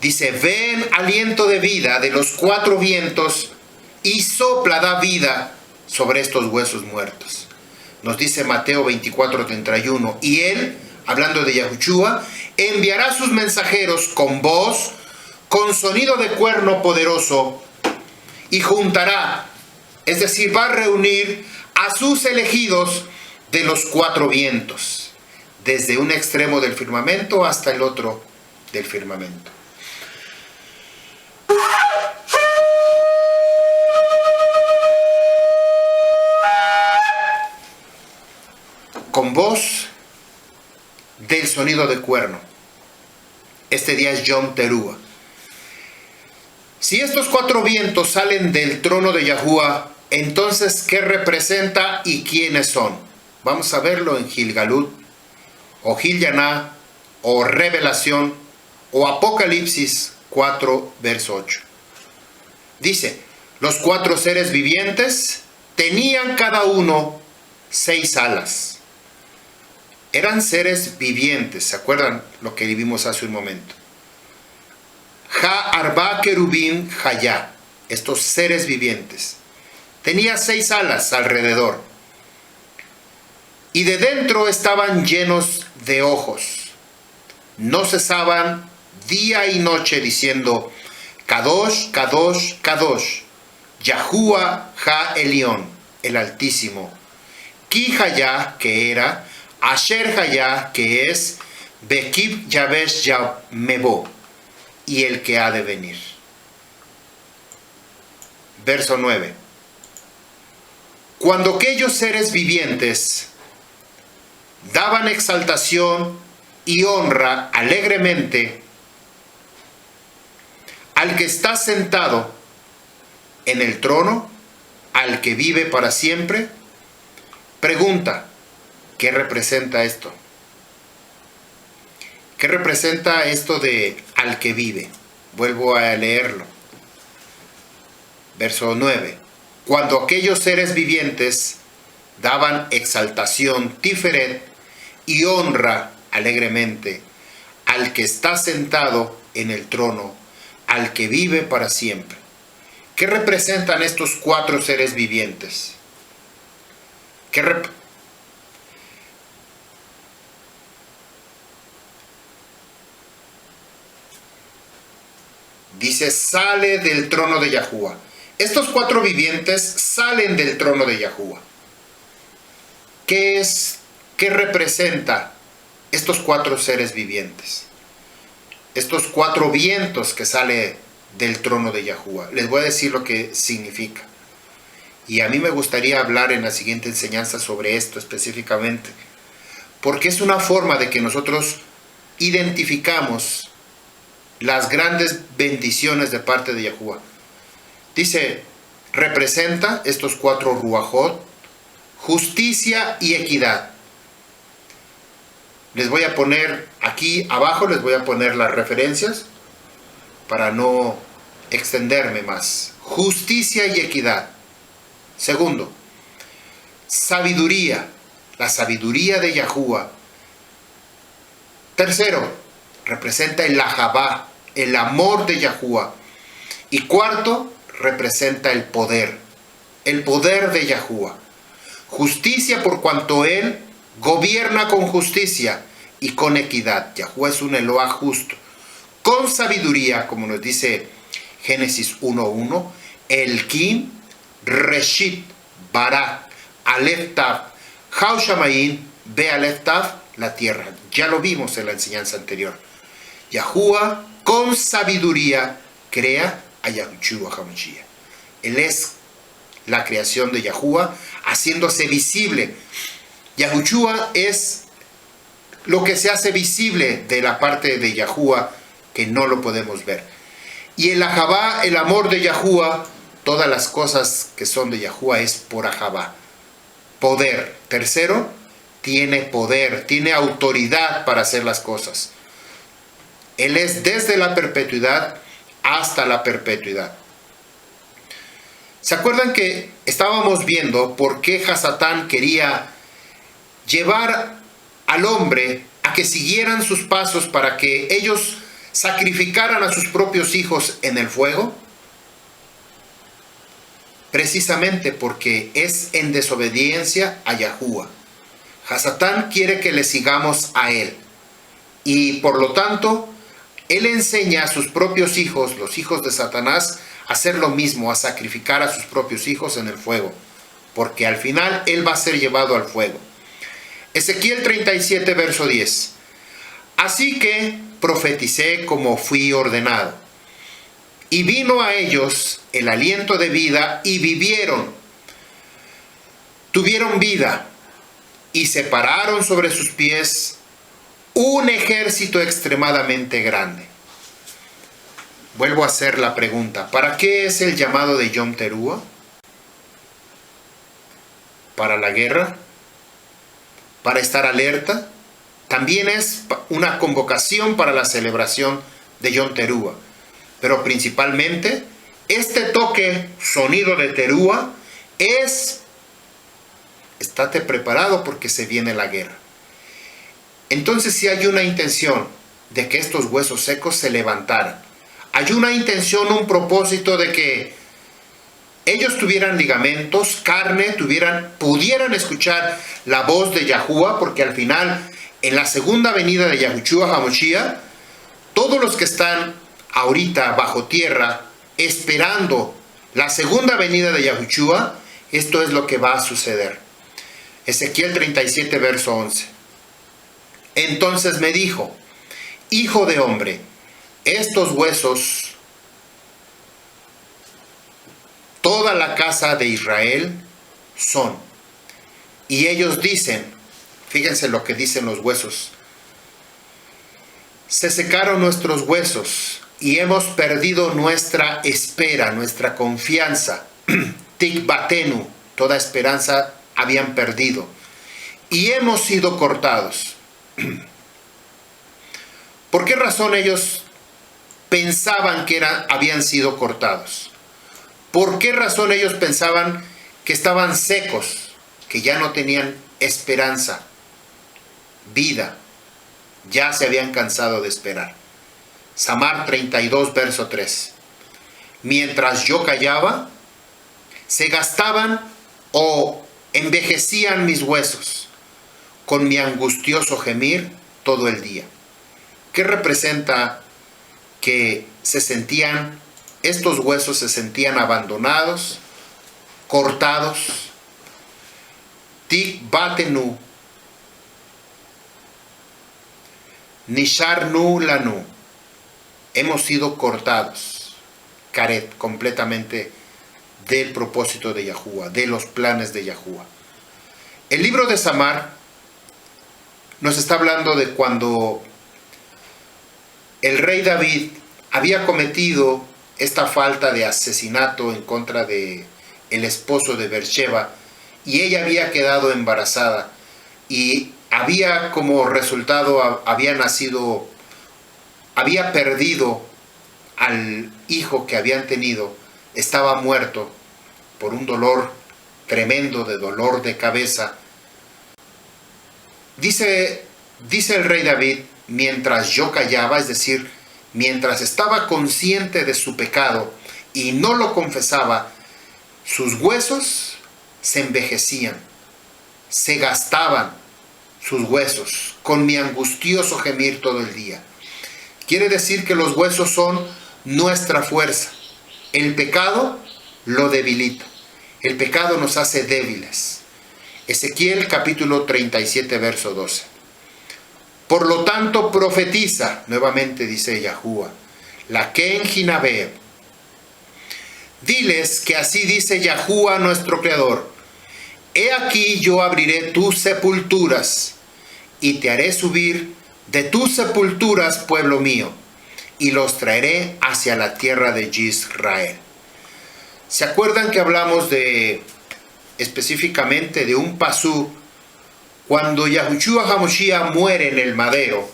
S1: Dice, ven aliento de vida de los cuatro vientos y sopla, da vida sobre estos huesos muertos. Nos dice Mateo 24, 31. Y él, hablando de Yahushua, enviará sus mensajeros con voz, con sonido de cuerno poderoso, y juntará, es decir, va a reunir a sus elegidos de los cuatro vientos, desde un extremo del firmamento hasta el otro del firmamento. Con voz del sonido de cuerno. Este día es Yom Teruah. Si estos cuatro vientos salen del trono de Yahuá, entonces, ¿qué representa y quiénes son? Vamos a verlo en Gilgalut, o Gilyaná, o Revelación, o Apocalipsis 4, verso 8. Dice, los cuatro seres vivientes tenían cada uno 6 alas. Eran seres vivientes, ¿se acuerdan lo que vimos hace un momento? Ha-Arba Kerubim Hayá, estos seres vivientes. Tenía 6 alas alrededor. Y de dentro estaban llenos de ojos. No cesaban día y noche diciendo, Kadosh, Kadosh, Kadosh, Yahuá Ha-Elión, el Altísimo. Ki Hayá, que era, Asher Hayá, que es, Bekib Yabesh Yamebo, y el que ha de venir. Verso 9. Cuando aquellos seres vivientes daban exaltación y honra alegremente al que está sentado en el trono, al que vive para siempre. Pregunta, ¿qué representa esto? ¿Qué representa esto de al que vive? Vuelvo a leerlo. Verso 9. Cuando aquellos seres vivientes daban exaltación, tiferet, y honra alegremente al que está sentado en el trono, al que vive para siempre. ¿Qué representan estos 4 seres vivientes? Dice, sale del trono de Yahuwah. Estos 4 vivientes salen del trono de Yahuwah. ¿Qué representa estos 4 seres vivientes? Estos 4 vientos que salen del trono de Yahuwah. Les voy a decir lo que significa. Y a mí me gustaría hablar en la siguiente enseñanza sobre esto específicamente. Porque es una forma de que nosotros identificamos las grandes bendiciones de parte de Yahuwah. Dice, representa estos 4 ruajot, justicia y equidad. Les voy a poner aquí abajo, les voy a poner las referencias para no extenderme más. Justicia y equidad. Segundo, sabiduría, la sabiduría de Yahuwah. Tercero, representa el ahabá, el amor de Yahuwah. Y cuarto, representa el poder de Yahuwah. Justicia por cuanto Él gobierna con justicia y con equidad. Yahuwah es un Eloah justo. Con sabiduría, como nos dice Génesis 1:1, Elkim, Reshit, Barak, Aleph Tav, Haushamayin, Be Aleph Tav, la tierra. Ya lo vimos en la enseñanza anterior. Yahuwah con sabiduría crea a Yahushua HaMashiach. Él es la creación de Yahuwah, haciéndose visible. Yahushua es lo que se hace visible de la parte de Yahuwah, que no lo podemos ver. Y el ahabá, el amor de Yahuwah, todas las cosas que son de Yahuwah es por ahabá. Poder. Tercero, tiene poder, tiene autoridad para hacer las cosas. Él es desde la perpetuidad hasta la perpetuidad. ¿Se acuerdan que estábamos viendo por qué Hasatán quería llevar al hombre a que siguieran sus pasos para que ellos sacrificaran a sus propios hijos en el fuego? Precisamente porque es en desobediencia a Yahuwah. Hasatán quiere que le sigamos a él. Y por lo tanto, él enseña a sus propios hijos, los hijos de Satanás, a hacer lo mismo, a sacrificar a sus propios hijos en el fuego. Porque al final él va a ser llevado al fuego. Ezequiel 37, verso 10. Así que profeticé como fui ordenado. Y vino a ellos el aliento de vida y vivieron. Tuvieron vida y se pararon sobre sus pies un ejército extremadamente grande. Vuelvo a hacer la pregunta. ¿Para qué es el llamado de Yom Teruah? ¿Para la guerra? ¿Para estar alerta? También es una convocación para la celebración de Yom Teruah. Pero principalmente, este toque, sonido de Teruah, es: estate preparado porque se viene la guerra. Entonces, si hay una intención de que estos huesos secos se levantaran, hay una intención, un propósito de que ellos tuvieran ligamentos, carne, pudieran escuchar la voz de Yahuwah, porque al final, en la segunda venida de Yahushua HaMashiach, todos los que están ahorita bajo tierra, esperando la segunda venida de Yahushua, esto es lo que va a suceder. Ezequiel 37, verso 11. Entonces me dijo: hijo de hombre, estos huesos, toda la casa de Israel son. Y ellos dicen: Fíjense lo que dicen los huesos. Se secaron nuestros huesos y hemos perdido nuestra espera, nuestra confianza. Tikbatenu, toda esperanza habían perdido. Y hemos sido cortados. ¿Por qué razón ellos pensaban que habían sido cortados? ¿Por qué razón ellos pensaban que estaban secos, que ya no tenían esperanza, vida? Ya se habían cansado de esperar. Samar 32, verso 3. Mientras yo callaba, se gastaban o envejecían mis huesos con mi angustioso gemir todo el día. ¿Qué representa que estos huesos se sentían abandonados, cortados? Tikbatenu, Nishar nu lanu. Hemos sido cortados, caret, completamente del propósito de Yahuwah, de los planes de Yahuwah. El libro de Samar nos está hablando de cuando el rey David había cometido esta falta de asesinato en contra de el esposo de Beersheba, y ella había quedado embarazada y había como resultado, había perdido al hijo que habían tenido, estaba muerto por un dolor tremendo, de dolor de cabeza. Dice el rey David, mientras yo callaba, es decir, mientras estaba consciente de su pecado y no lo confesaba, sus huesos se envejecían, se gastaban sus huesos con mi angustioso gemir todo el día. Quiere decir que los huesos son nuestra fuerza. El pecado lo debilita. El pecado nos hace débiles. Ezequiel capítulo 37, verso 12. Por lo tanto profetiza, nuevamente dice Yahuwah, la Ken Jinabeb. Diles que así dice Yahuwah nuestro Creador: he aquí yo abriré tus sepulturas y te haré subir de tus sepulturas, pueblo mío, y los traeré hacia la tierra de Israel. ¿Se acuerdan que hablamos específicamente de un pasú cuando Yahushua HaMashiach muere en el madero?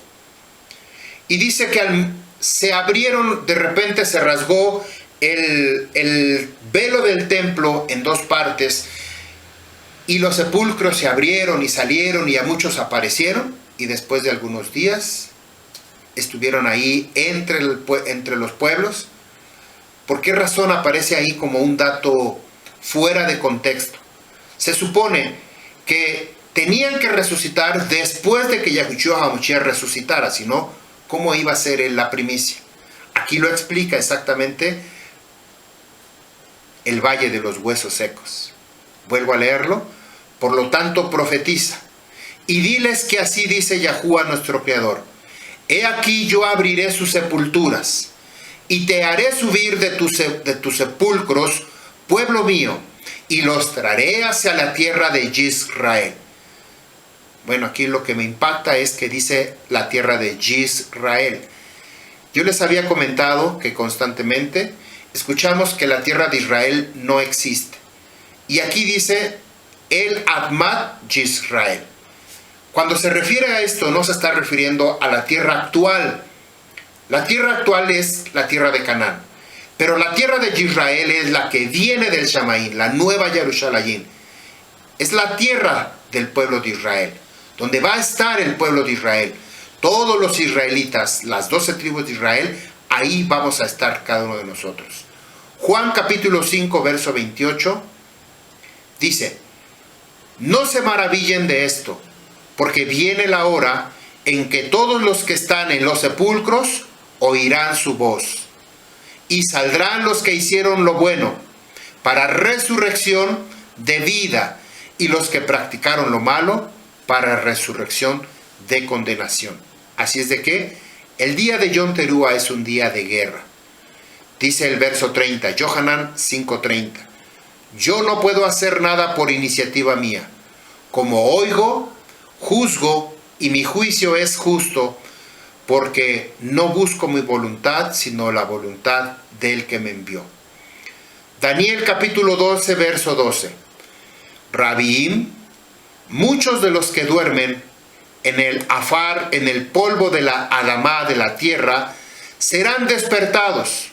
S1: Y dice que se abrieron, de repente se rasgó el velo del templo en dos partes, y los sepulcros se abrieron y salieron, y a muchos aparecieron, y después de algunos días estuvieron ahí entre los pueblos. ¿Por qué razón aparece ahí como un dato fuera de contexto? Se supone que tenían que resucitar después de que Yahushua HaMashiach resucitara, si no, ¿cómo iba a ser la primicia? Aquí lo explica exactamente el valle de los huesos secos. Vuelvo a leerlo. Por lo tanto profetiza, y diles que así dice Yahuwah nuestro Creador: he aquí yo abriré sus sepulturas, y te haré subir de tus sepulcros, pueblo mío, y los traeré hacia la tierra de Israel. Bueno, aquí lo que me impacta es que dice la tierra de Israel. Yo les había comentado que constantemente escuchamos que la tierra de Israel no existe. Y aquí dice el Admat Yisrael. Cuando se refiere a esto, no se está refiriendo a la tierra actual. La tierra actual es la tierra de Canaán. Pero la tierra de Israel es la que viene del Shamaín, la nueva Jerusalén. Es la tierra del pueblo de Israel, donde va a estar el pueblo de Israel. Todos los israelitas, las 12 tribus de Israel, ahí vamos a estar cada uno de nosotros. Juan capítulo 5, verso 28, dice: no se maravillen de esto, porque viene la hora en que todos los que están en los sepulcros oirán su voz, y saldrán los que hicieron lo bueno para resurrección de vida, y los que practicaron lo malo para resurrección de condenación. Así es de que el día de Yom Teruah es un día de guerra. Dice el verso 30, Yohanan 5:30. Yo no puedo hacer nada por iniciativa mía. Como oigo, juzgo y mi juicio es justo, porque no busco mi voluntad, sino la voluntad del que me envió. Daniel capítulo 12, verso 12. Rabim, muchos de los que duermen en el afar, en el polvo de la adamá de la tierra, serán despertados,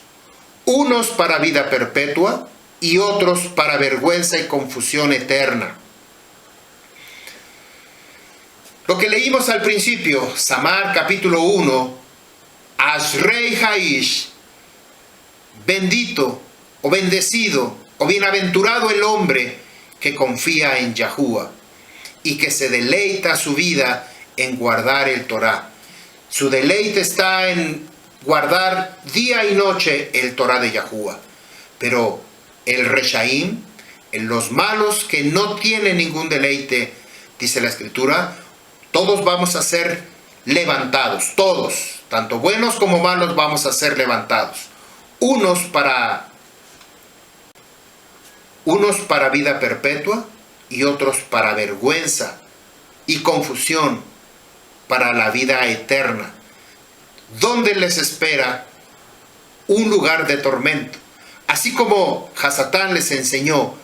S1: unos para vida perpetua y otros para vergüenza y confusión eterna. Lo que leímos al principio, Samar capítulo 1, Asrei Haish, bendito o bendecido o bienaventurado el hombre que confía en Yahuwah y que se deleita su vida en guardar el Torah. Su deleite está en guardar día y noche el Torah de Yahuwah. Pero el Reshaim, en los malos que no tienen ningún deleite, dice la Escritura, todos vamos a ser levantados, todos, tanto buenos como malos vamos a ser levantados. Unos para vida perpetua y otros para vergüenza y confusión para la vida eterna, donde les espera un lugar de tormento. Así como Hasatán les enseñó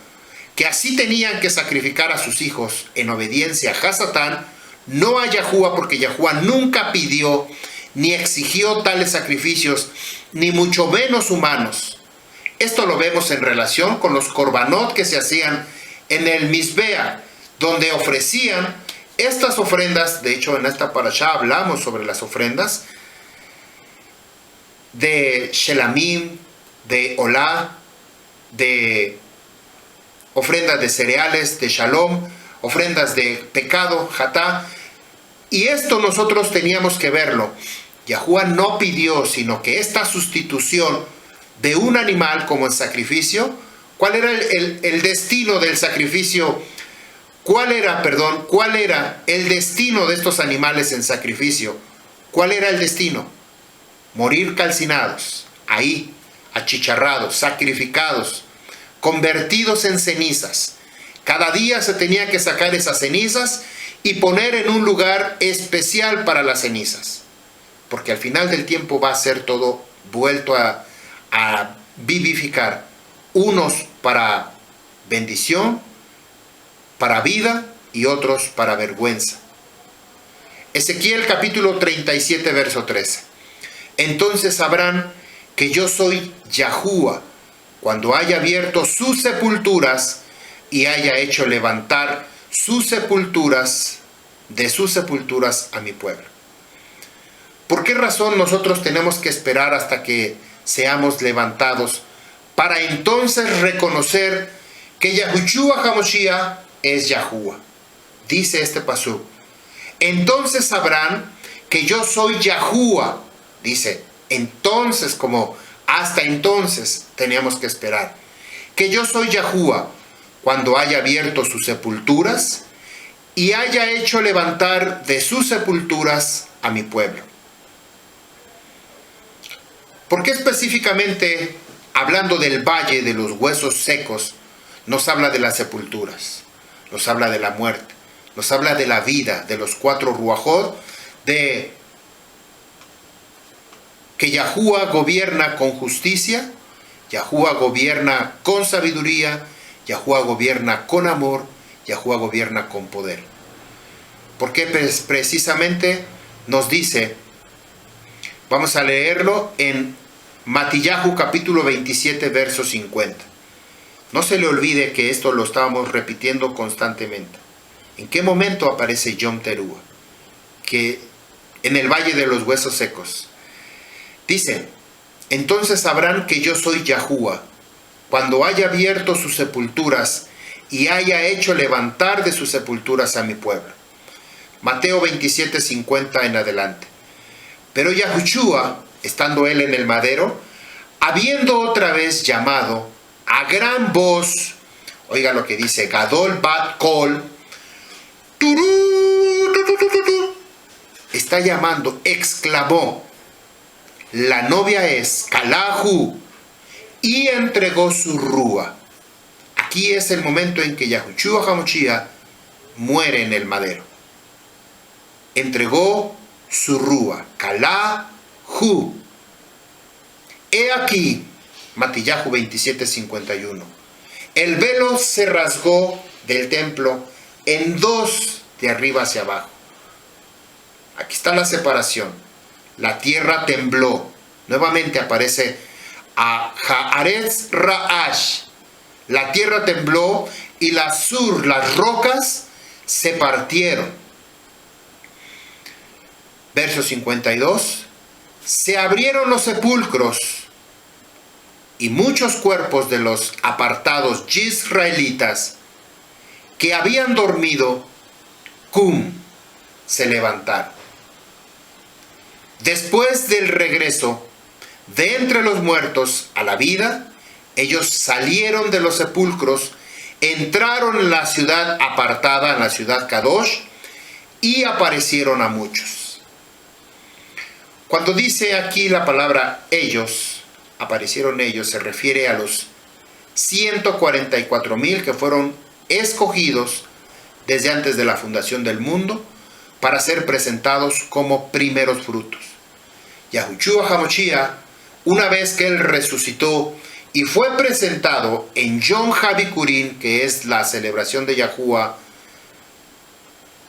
S1: que así tenían que sacrificar a sus hijos en obediencia a Hasatán, no a Yahuwah, porque Yahuwah nunca pidió ni exigió tales sacrificios, ni mucho menos humanos. Esto lo vemos en relación con los korbanot que se hacían en el Mizbea, donde ofrecían estas ofrendas. De hecho, en esta parashá hablamos sobre las ofrendas de Shelamim, de Olá, de ofrendas de cereales, de Shalom, ofrendas de pecado, Hatá. Y esto nosotros teníamos que verlo. Yahuwah no pidió, sino que esta sustitución de un animal como el sacrificio, ¿cuál era el destino del sacrificio? ¿Cuál era el destino de estos animales en sacrificio? ¿Cuál era el destino? Morir calcinados, ahí, achicharrados, sacrificados, convertidos en cenizas. Cada día se tenía que sacar esas cenizas y poner en un lugar especial para las cenizas, porque al final del tiempo va a ser todo vuelto a vivificar, unos para bendición, para vida y otros para vergüenza. Ezequiel capítulo 37, verso 13. Entonces sabrán que yo soy Yahuwah cuando haya abierto sus sepulturas y haya hecho levantar sus sepulturas, de sus sepulturas a mi pueblo. ¿Por qué razón nosotros tenemos que esperar hasta que seamos levantados para entonces reconocer que Yahushua HaMashiach es Yahuwah? Dice este pasuk. Entonces sabrán que yo soy Yahuwah. Dice, entonces, como hasta entonces teníamos que esperar. Que yo soy Yahuwah cuando haya abierto sus sepulturas y haya hecho levantar de sus sepulturas a mi pueblo. ¿Por qué específicamente, hablando del valle de los huesos secos, nos habla de las sepulturas? Nos habla de la muerte, nos habla de la vida, de los 4 ruajot, de que Yahuwah gobierna con justicia, Yahuwah gobierna con sabiduría, Yahuwah gobierna con amor, Yahuwah gobierna con poder. Porque precisamente nos dice, vamos a leerlo en Matillahu capítulo 27, verso 50. No se le olvide que esto lo estábamos repitiendo constantemente. ¿En qué momento aparece Yom Teruah? Que en el valle de los huesos secos. Dice, entonces sabrán que yo soy Yahuwah cuando haya abierto sus sepulturas y haya hecho levantar de sus sepulturas a mi pueblo. Mateo 27, 50 en adelante. Pero Yahushua, estando él en el madero, habiendo otra vez llamado a gran voz, oiga lo que dice, Gadol Bat Kol, está llamando, exclamó, la novia es Kalahu, y entregó su rúa. Aquí es el momento en que Yahushua HaMashiach muere en el madero. entregó su rúa, Kalá Hu. He aquí, Matillahu 27:51. El velo se rasgó del templo en dos de arriba hacia abajo. Aquí está la separación. La tierra tembló. Nuevamente aparece a Haaretz Ra'ash. La tierra tembló y las rocas se partieron. Verso 52. Se abrieron los sepulcros y muchos cuerpos de los apartados israelitas que habían dormido, se levantaron. Después del regreso de entre los muertos a la vida, ellos salieron de los sepulcros, entraron en la ciudad apartada, en la ciudad Kadosh, y aparecieron a muchos. Cuando dice aquí la palabra ellos, aparecieron ellos, se refiere a los 144,000 que fueron escogidos desde antes de la fundación del mundo para ser presentados como primeros frutos. Yahushua HaMashiach, una vez que él resucitó y fue presentado en Yom HaBikurim, que es la celebración de Yahuwah,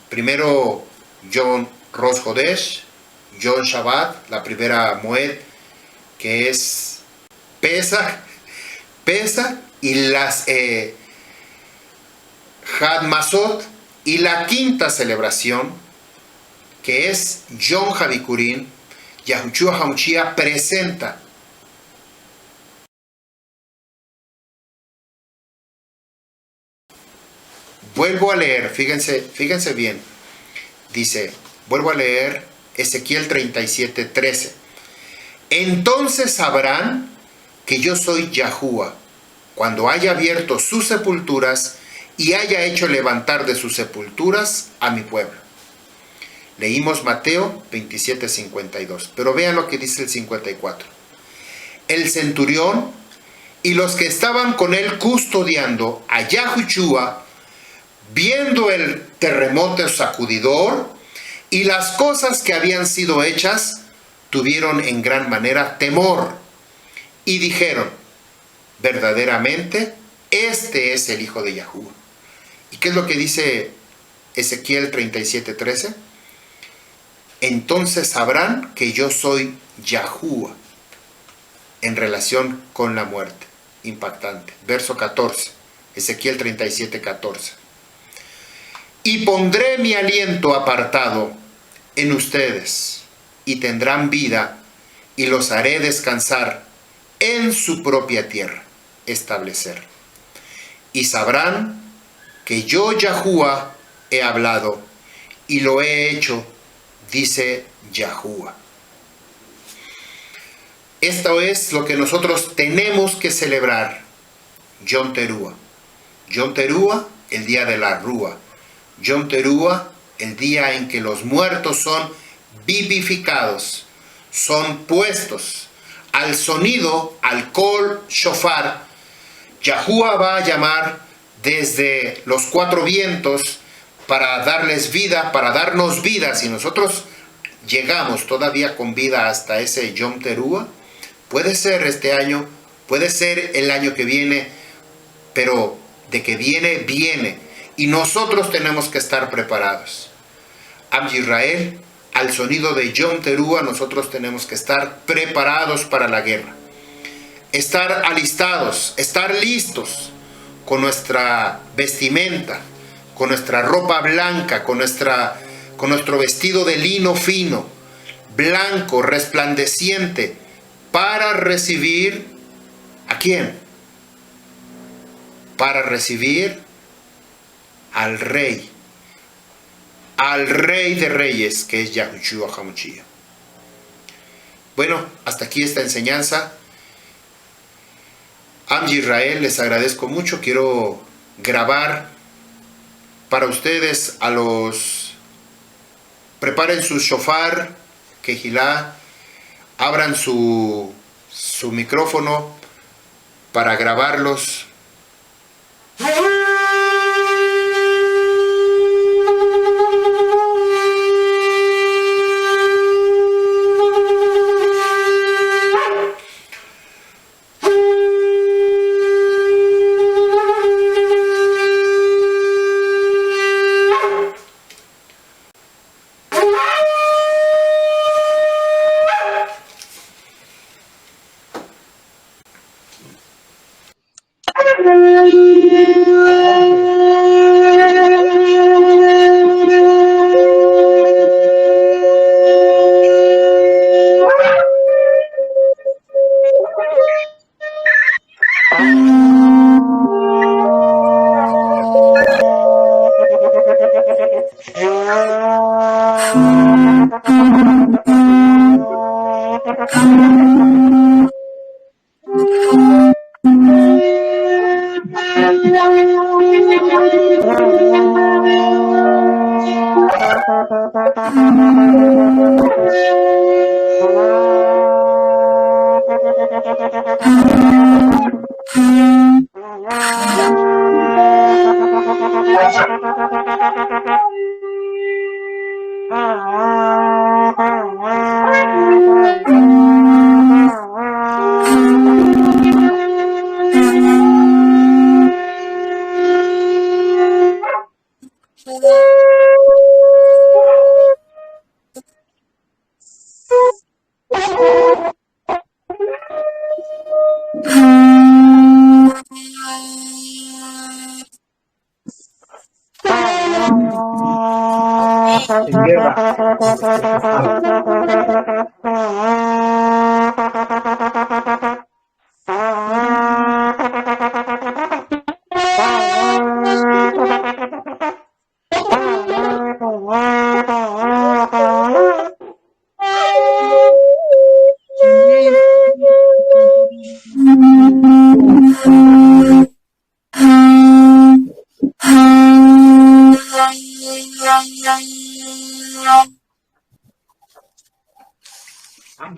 S1: primero Yom Rosh Hodesh, Yom Shabbat, la primera Moed, que es Pesach, y las Had Masot, y la quinta celebración, que es Yom HaBikurim. Yahushua HaMashiach presenta vuelvo a leer, fíjense bien, dice, vuelvo a leer Ezequiel 37:13. Entonces sabrán que yo soy Yahuwah, cuando haya abierto sus sepulturas y haya hecho levantar de sus sepulturas a mi pueblo. Leímos Mateo 27:52, pero vean lo que dice el 54. El centurión y los que estaban con él custodiando a Yahushua, viendo el terremoto sacudidor y las cosas que habían sido hechas, tuvieron en gran manera temor y dijeron, verdaderamente, este es el Hijo de Yahuwah. ¿Y qué es lo que dice Ezequiel 37:13? Entonces sabrán que yo soy Yahuwah, en relación con la muerte. Impactante. Verso 14, Ezequiel 37:14. Y pondré mi aliento apartado en ustedes, y tendrán vida, y los haré descansar en su propia tierra, establecer. Y sabrán que yo, Yahuwah, he hablado, y lo he hecho, dice Yahuwah. Esto es lo que nosotros tenemos que celebrar. Yom Teruah. Yom Teruah, el día de la Rúa. Yom Teruah, el día en que los muertos son vivificados, son puestos al sonido, al kol shofar. Yahuwah va a llamar desde los cuatro vientos para darles vida, para darnos vida. Si nosotros llegamos todavía con vida hasta ese Yom Teruah, puede ser este año, puede ser el año que viene, pero de que viene, viene. Y nosotros tenemos que estar preparados. Am Yisrael, al sonido de Yom Teruah, nosotros tenemos que estar preparados para la guerra. Estar alistados, estar listos con nuestra vestimenta, con nuestra ropa blanca, con nuestro vestido de lino fino, blanco, resplandeciente, para recibir, ¿a quién? Para recibir al Rey de Reyes, que es Yahushua HaMashiach. Bueno, hasta aquí esta enseñanza. Am Yisrael, les agradezco mucho. Quiero grabar para ustedes preparen su shofar, kehilá, abran su micrófono para grabarlos. En guerra.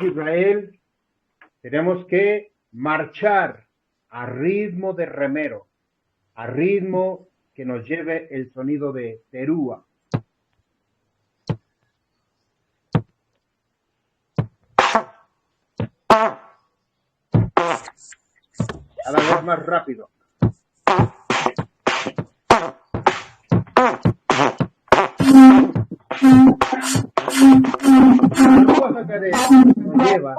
S1: Israel, tenemos que marchar a ritmo de remero, a ritmo que nos lleve el sonido de terúa. Cada vez más rápido. Nos lleva a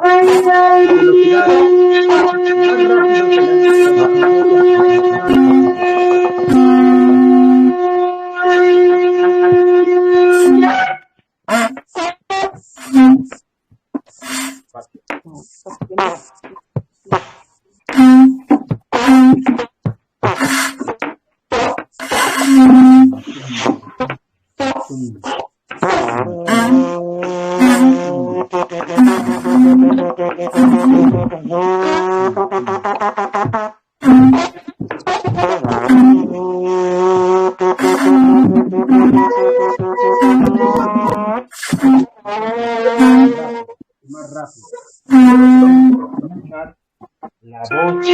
S1: más rápido. La voz.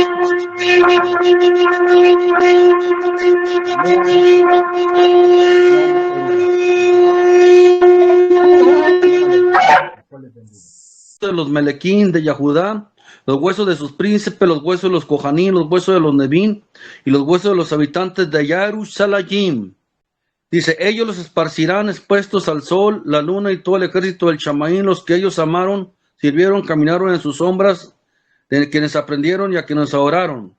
S2: De los Melequín, de Yahudá, los huesos de sus príncipes, los huesos de los Kohanim, los huesos de los Nevin y los huesos de los habitantes de Yarushalayim. Dice, ellos los esparcirán expuestos al sol, la luna y todo el ejército del Chamaín, los que ellos amaron, sirvieron, caminaron en sus sombras, de quienes aprendieron y a quienes adoraron.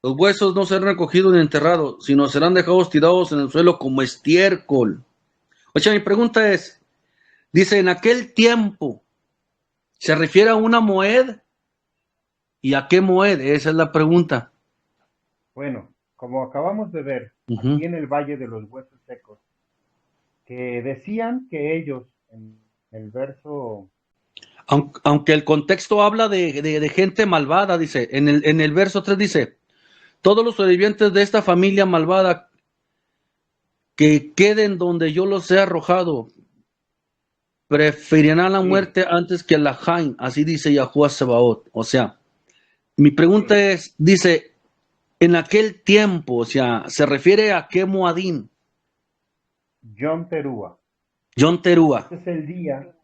S2: Los huesos no serán recogidos ni enterrados, sino serán dejados tirados en el suelo como estiércol. O sea, mi pregunta es, dice, en aquel tiempo, ¿se refiere a una moed? ¿Y a qué moed? Esa es la pregunta.
S1: Bueno, como acabamos de ver, aquí en el Valle de los Huesos Secos, que decían que ellos, en el verso...
S2: Aunque el contexto habla de gente malvada, dice, en el verso 3 dice, todos los sobrevivientes de esta familia malvada que queden donde yo los he arrojado, preferirán la muerte antes que la Jain, así dice Yahuwah Sebaot. O sea, mi pregunta es, dice, en aquel tiempo, o sea, ¿se refiere a qué Moadín?
S1: Yom Terúa.
S2: Yom Terúa.
S1: Este es el día,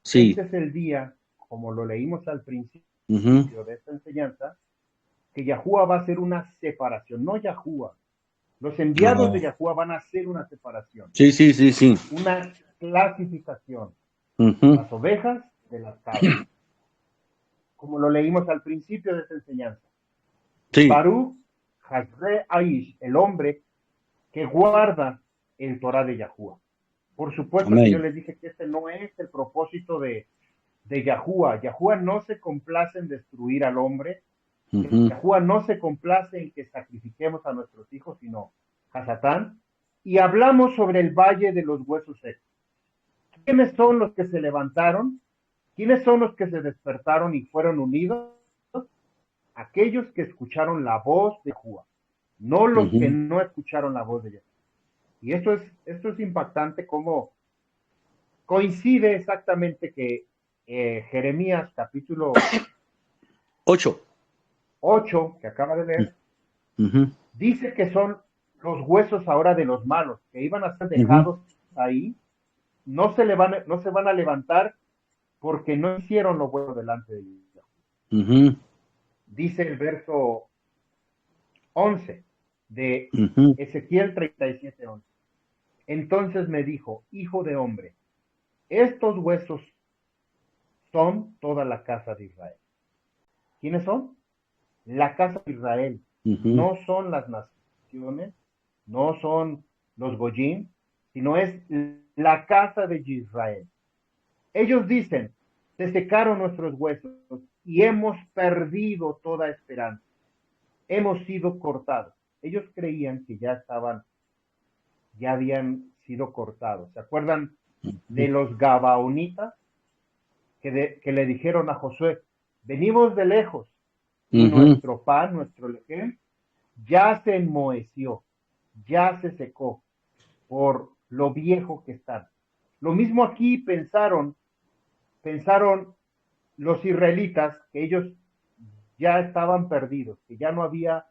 S2: sí.
S1: Este es el día, como lo leímos al principio de esta enseñanza, que Yahuwah va a hacer una separación, no Yahuwah. Los enviados de Yahuwah van a hacer una separación.
S2: Sí.
S1: Una clasificación. Las ovejas de las cabras. Como lo leímos al principio de esta enseñanza.
S2: Sí.
S1: Baruch Hazre Aish, el hombre que guarda el Torah de Yahuwah. Por supuesto que yo les dije que este no es el propósito de Yahuwah. Yahuwah no se complace en destruir al hombre. Yahuwah no se complace en que sacrifiquemos a nuestros hijos, sino a Satán.
S3: y hablamos sobre el valle de los huesos secos. ¿Quiénes son los que se levantaron? ¿Quiénes son los que se despertaron y fueron unidos? Aquellos que escucharon la voz de Yahuwah, no los que no escucharon la voz de Yahuwah. Y esto es impactante, como coincide exactamente que Jeremías capítulo
S2: 8.
S3: 8, que acaba de leer, dice que son los huesos ahora de los malos, que iban a ser dejados ahí, no se van a levantar porque no hicieron lo bueno delante de Dios. Dice el verso 11 de Ezequiel 37:11. Entonces me dijo, hijo de hombre, estos huesos son toda la casa de Israel. ¿Quiénes son? La casa de Israel. No son las naciones, no son los goyim, sino es la casa de Israel. Ellos dicen, se secaron nuestros huesos y hemos perdido toda esperanza. Hemos sido cortados. Ellos creían que ya habían sido cortados. ¿Se acuerdan de los gabaonitas que le dijeron a Josué, venimos de lejos y nuestro pan, nuestro lejem, ya se enmoheció, ya se secó por lo viejo que están? Lo mismo aquí pensaron los israelitas, que ellos ya estaban perdidos, que ya no había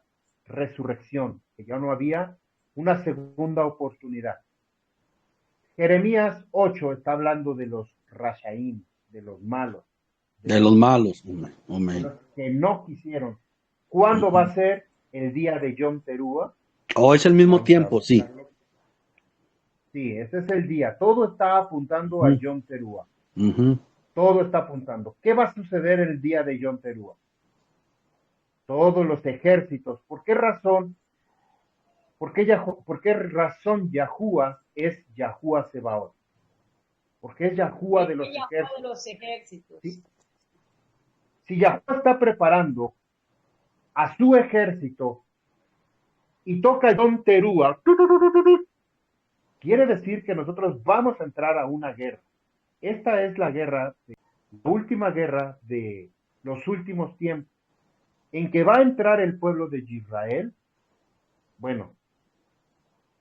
S3: resurrección, que ya no había una segunda oportunidad. Jeremías 8 está hablando de los rashaim, de los malos.
S2: De los malos,
S3: de los que no quisieron. ¿Cuándo va a ser el día de Yom Teruah?
S2: Es el mismo tiempo, sí.
S3: Sí, ese es el día. Todo está apuntando a Yom Teruah. Todo está apuntando. ¿Qué va a suceder el día de Yom Teruah? Todos los ejércitos. ¿Por qué razón? ¿Por qué razón Yahuwah es Yahuwah Sebaot? Porque es Yahuwah de los ejércitos. ¿Sí? Si Yahuwah está preparando a su ejército y toca Yom Teruah, quiere decir que nosotros vamos a entrar a una guerra. Esta es la última guerra de los últimos tiempos, en que va a entrar el pueblo de Israel. Bueno,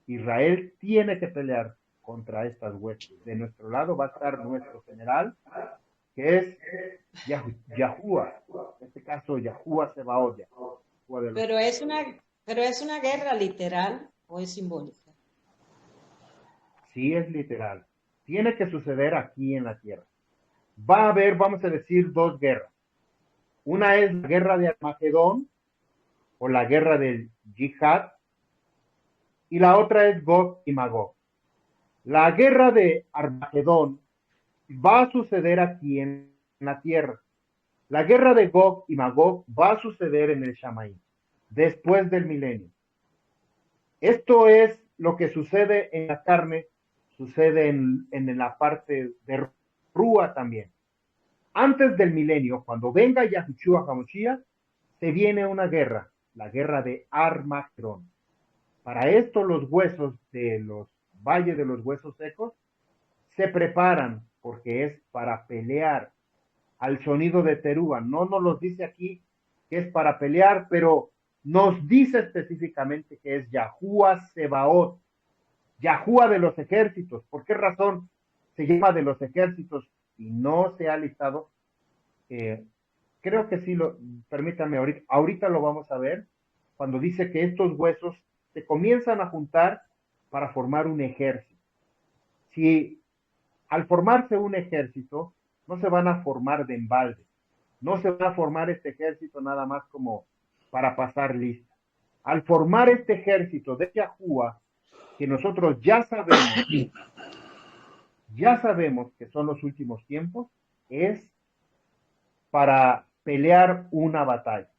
S3: Israel tiene que pelear contra estas huestes. De nuestro lado va a estar nuestro general, que es Yahuwah, en este caso Yahuwah Sebaot.
S4: Pero es una guerra literal o es simbólica.
S3: Sí, es literal. Tiene que suceder aquí en la tierra. Va a haber, vamos a decir, dos guerras. Una es la guerra de Armagedón o la guerra del Yihad, y la otra es Gog y Magog. La guerra de Armagedón va a suceder aquí en la tierra. La guerra de Gog y Magog va a suceder en el Shamaim, después del milenio. Esto es lo que sucede en la carne, sucede en la parte de Rúa también. Antes del milenio, cuando venga Yahushua HaMashiach, se viene una guerra, la guerra de Armagedón. Para esto los huesos de los valles de los huesos secos se preparan, porque es para pelear al sonido de Teruah. No nos lo dice aquí que es para pelear, pero nos dice específicamente que es Yahuwah Sebaot, Yahuwah de los ejércitos. ¿Por qué razón se llama de los ejércitos y no se ha listado? Creo que sí, permítame, ahorita lo vamos a ver, cuando dice que estos huesos se comienzan a juntar para formar un ejército. Si al formarse un ejército, no se van a formar de embalde, no se va a formar este ejército nada más como para pasar lista. Al formar este ejército de Yahuwah, que nosotros ya sabemos que son los últimos tiempos, es para pelear una batalla.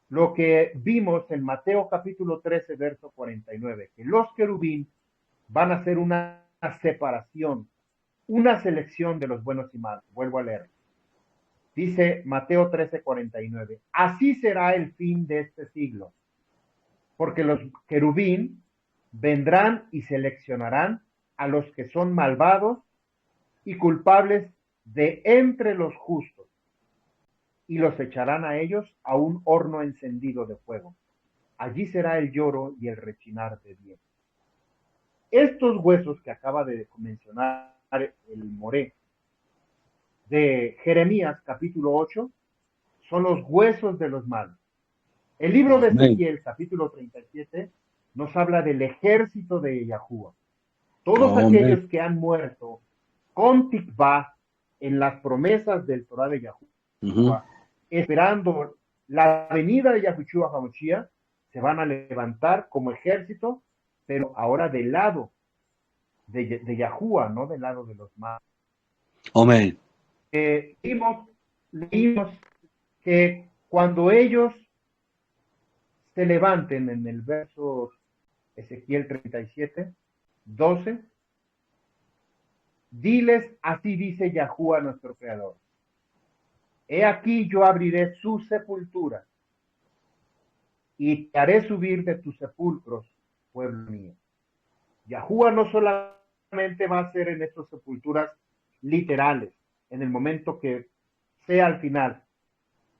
S3: Lo que vimos en Mateo capítulo 13, verso 49, que los querubín van a hacer una separación, una selección de los buenos y malos. Vuelvo a leer. Dice Mateo 13, 49, así será el fin de este siglo, porque los querubín vendrán y seleccionarán a los que son malvados y culpables de entre los justos, y los echarán a ellos a un horno encendido de fuego. Allí será el lloro y el rechinar de dientes. Estos huesos que acaba de mencionar el Moré de Jeremías capítulo 8 son los huesos de los malos. El libro de
S2: Amén.
S3: Ezequiel capítulo 37 nos habla del ejército de Yahuwah. Todos
S2: Amén.
S3: aquellos que han muerto con tikvah en las promesas del Torah de Yahuwah,
S2: Ujú.
S3: esperando la venida de Yahushua HaMashiach, se van a levantar como ejército, pero ahora del lado de Yahuwah, no del lado de los malos.
S2: Amén.
S3: Leímos que cuando ellos se levanten en el verso Ezequiel 37, 12, diles, así dice Yahuwah nuestro Creador. He aquí yo abriré sus sepulturas y te haré subir de tus sepulcros, pueblo mío. Yahuwah no solamente va a ser en estas sepulturas literales, en el momento que sea al final.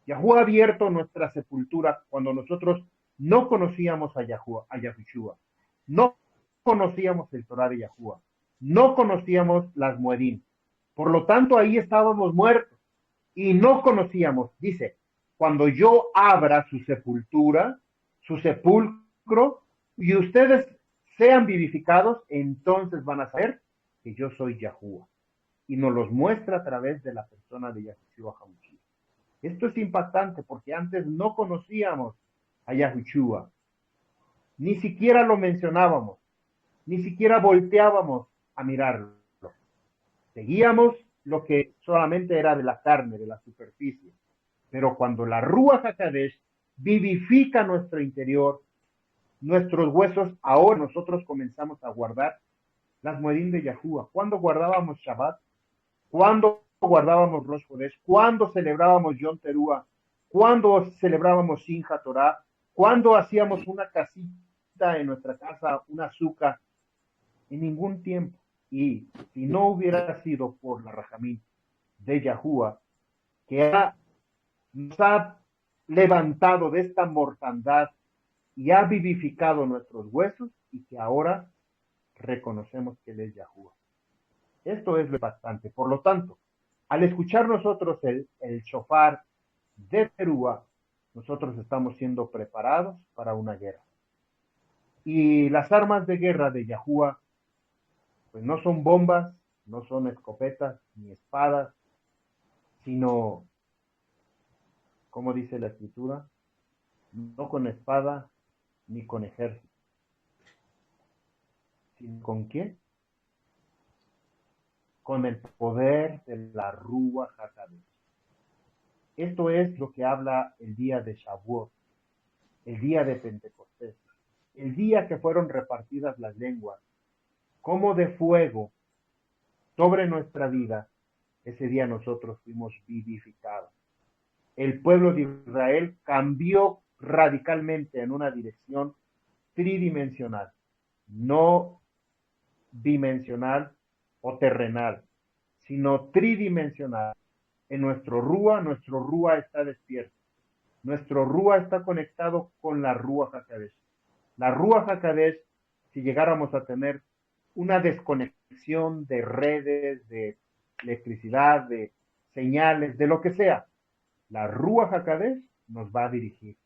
S3: Yahuwah ha abierto nuestra sepultura cuando nosotros no conocíamos a Yahuwah, a Yahushua. No conocíamos el Torah de Yahuwah. No conocíamos las Moedim. Por lo tanto, ahí estábamos muertos y no conocíamos. Dice, cuando yo abra su sepultura, su sepulcro, y ustedes sean vivificados, entonces van a saber que yo soy Yahuwah. Y nos los muestra a través de la persona de Yahushua HaMashiach. Esto es impactante porque antes no conocíamos a Yahushua. Ni siquiera lo mencionábamos. Ni siquiera volteábamos a mirarlo. Seguíamos lo que solamente era de la carne, de la superficie. Pero cuando la Ruach HaKadosh vivifica nuestro interior, nuestros huesos, ahora nosotros comenzamos a guardar las Moedim de Yahuwah. ¿Cuándo guardábamos Shabbat? ¿Cuándo guardábamos Rosh Chodesh? ¿Cuándo celebrábamos Yom Teruah? ¿Cuándo celebrábamos Simchat Torah? ¿Cuándo hacíamos una casita en nuestra casa, una azúcar? En ningún tiempo. Y si no hubiera sido por la Rajamín de Yahuwah, que nos ha levantado de esta mortandad y ha vivificado nuestros huesos, y que ahora reconocemos que Él es Yahuwah. Esto es lo bastante. Por lo tanto, al escuchar nosotros el shofar de Teruah, nosotros estamos siendo preparados para una guerra. Y las armas de guerra de Yahuwah, pues no son bombas, no son escopetas, ni espadas, sino, como dice la Escritura, no con espada ni con ejército. ¿Sino con qué? Con el poder de la Ruach HaKadosh. Esto es lo que habla el día de Shavuot, el día de Pentecostés, el día que fueron repartidas las lenguas, como de fuego sobre nuestra vida. Ese día nosotros fuimos vivificados. El pueblo de Israel cambió radicalmente en una dirección tridimensional, no dimensional o terrenal, sino tridimensional. En nuestro Rúa está despierto. Nuestro Rúa está conectado con la Ruach HaKadosh. La Ruach HaKadosh, si llegáramos a tener una desconexión de redes, de electricidad, de señales, de lo que sea, la Ruach HaKadosh nos va a dirigir.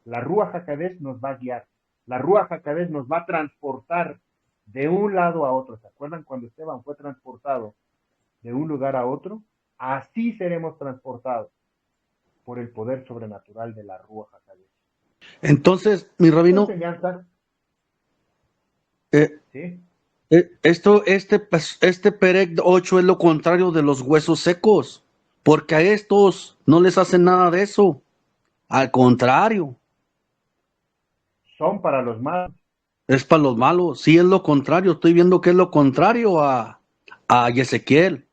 S3: La Ruach HaKadosh nos va a guiar. La Ruach HaKadosh nos va a transportar de un lado a otro. ¿Se acuerdan cuando Esteban fue transportado de un lugar a otro? Así seremos transportados por el poder sobrenatural de la Ruach HaKadosh.
S2: Entonces, mi rabino,
S3: Enseñanza,
S2: eh,
S3: ¿sí?
S2: este Perec 8 es lo contrario de los huesos secos, porque a estos no les hacen nada de eso. Al contrario,
S3: Son para los malos.
S2: es para los malos. Sí, es lo contrario. Estoy viendo que es lo contrario a Ezequiel.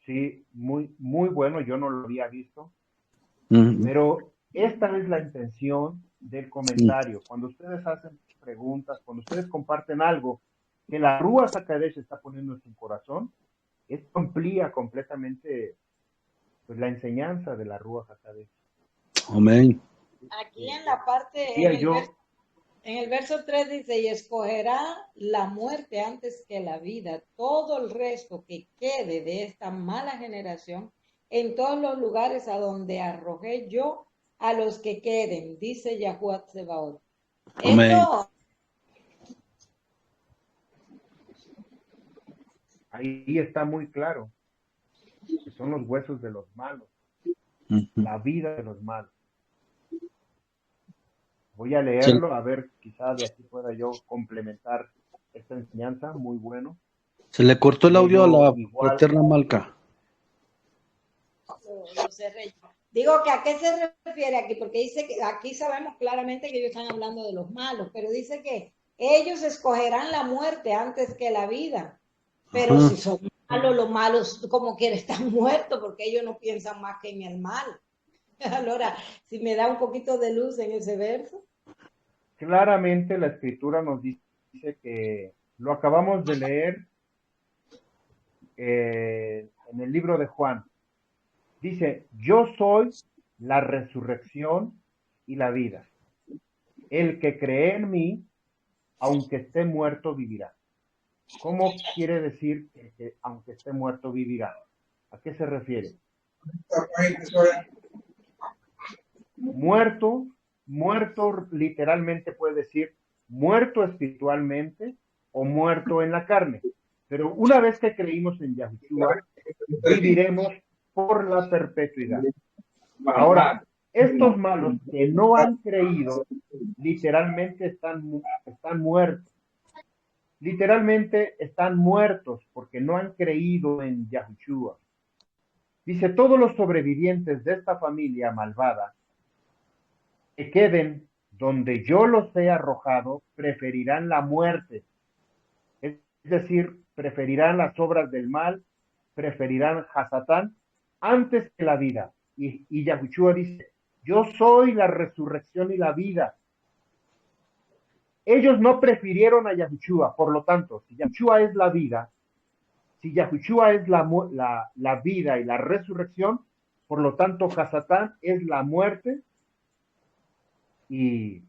S3: Sí, muy, muy bueno. Yo no lo había visto.
S2: Ujú.
S3: Pero esta es la intención del comentario. Cuando ustedes hacen preguntas, cuando ustedes comparten algo que la Ruach HaKodesh está poniendo en su corazón, esto amplía completamente pues, la enseñanza de la Ruach HaKodesh.
S2: Amén.
S4: Aquí en la parte,
S3: Decía yo,
S4: en el verso 3 dice, y escogerá la muerte antes que la vida, todo el resto que quede de esta mala generación en todos los lugares a donde arrojé yo a los que queden, dice Yahuwah Tsebaot.
S2: Amén.
S4: Esto,
S3: ahí está muy claro, que son los huesos de los malos,
S2: Ujú.
S3: la vida de los malos. Voy a leerlo, a ver, quizá de aquí pueda yo complementar esta enseñanza, muy bueno.
S2: Se le cortó el audio a la
S3: Igual,
S2: fraterna Malca.
S4: lo cerré yo. Digo que a qué se refiere aquí, porque dice que aquí sabemos claramente que ellos están hablando de los malos, pero dice que ellos escogerán la muerte antes que la vida. Pero
S2: Ajá.
S4: si son malos, los malos como quiera están muertos, porque ellos no piensan más que en el mal. Ahora, si me da un poquito de luz en ese verso.
S3: claramente la escritura nos dice que lo acabamos de leer en el libro de Juan. Dice, yo soy la resurrección y la vida. El que cree en mí, aunque esté muerto, vivirá. ¿Cómo quiere decir que aunque esté muerto, vivirá? ¿A qué se refiere? Muerto literalmente puede decir muerto espiritualmente o muerto en la carne. Pero una vez que creímos en Yahushua, viviremos por la perpetuidad. Ahora, estos malos que no han creído, literalmente están muertos. Literalmente están muertos porque no han creído en Yahushua. Dice, todos los sobrevivientes de esta familia malvada que queden donde yo los he arrojado, preferirán la muerte. Es decir, preferirán las obras del mal, preferirán Hasatán antes que la vida. Y Yahushua dice, yo soy la resurrección y la vida. Ellos no prefirieron a Yahushua, por lo tanto, si Yahushua es la vida, si Yahushua es la vida y la resurrección, por lo tanto, Hasatán es la muerte y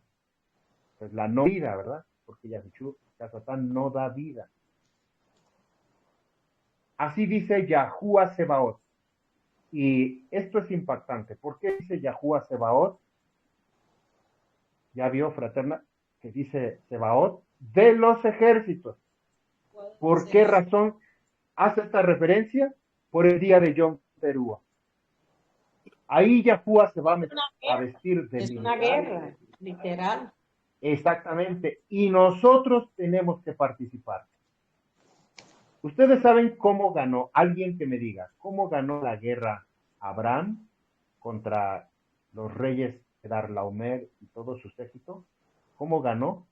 S3: pues la no vida, ¿verdad? Porque Yahushua, Hasatán no da vida. Así dice Yahuwah Sebaot. Y esto es impactante. ¿Por qué dice Yahuwah Sebaot? Ya vio, fraterna, que dice Sebaot de los ejércitos. ¿Por qué razón hace esta referencia? Por el día de Yom Teruah. Ahí Yahuwah se va a vestir de
S4: Es
S3: militar.
S4: una guerra, literal.
S3: Exactamente. Y nosotros tenemos que participar. Ustedes saben cómo ganó, alguien que me diga, cómo ganó la guerra Abraham contra los reyes de Darlaomer y todo su séquito. ¿Cómo ganó?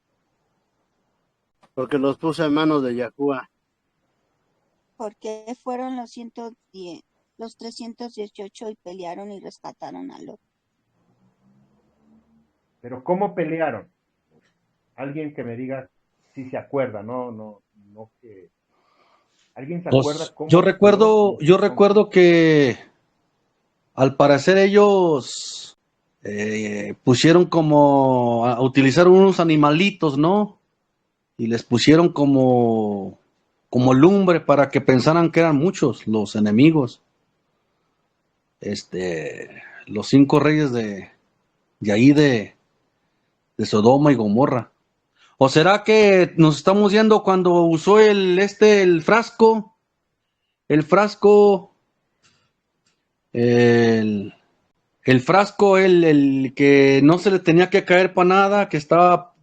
S5: Porque los puso en manos de Yahuwah.
S6: Porque fueron los 110, los 318 y pelearon y rescataron a Lot.
S3: Pero ¿cómo pelearon? Alguien que me diga si se acuerda, no que... ¿Alguien se acuerda
S2: Pues,
S3: cómo?
S2: yo recuerdo que al parecer ellos pusieron como a utilizar unos animalitos, ¿no? Y les pusieron como lumbre para que pensaran que eran muchos los enemigos. Los 5 reyes de ahí de Sodoma y Gomorra. ¿O será que nos estamos yendo cuando usó el frasco? El frasco, el frasco, el que no se le tenía que caer para nada, que estaba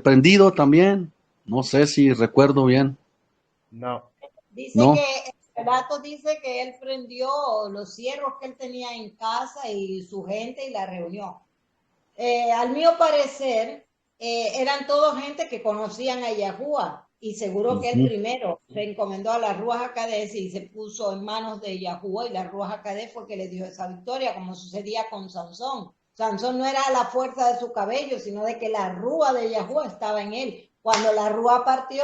S2: prendido también. No sé si recuerdo bien.
S3: No.
S4: Dice
S2: No.
S4: que el relato dice que él prendió los cierros que él tenía en casa y su gente y la reunió. Al mío parecer, eran todos gente que conocían a Yahuwah y seguro que él primero se encomendó a la Ruach HaKodesh y se puso en manos de Yahuwah y la Ruach HaKodesh fue que le dio esa victoria, como sucedía con Sansón. Sansón no era la fuerza de su cabello, sino de que la rúa de Yahuwah estaba en él. Cuando la rúa partió,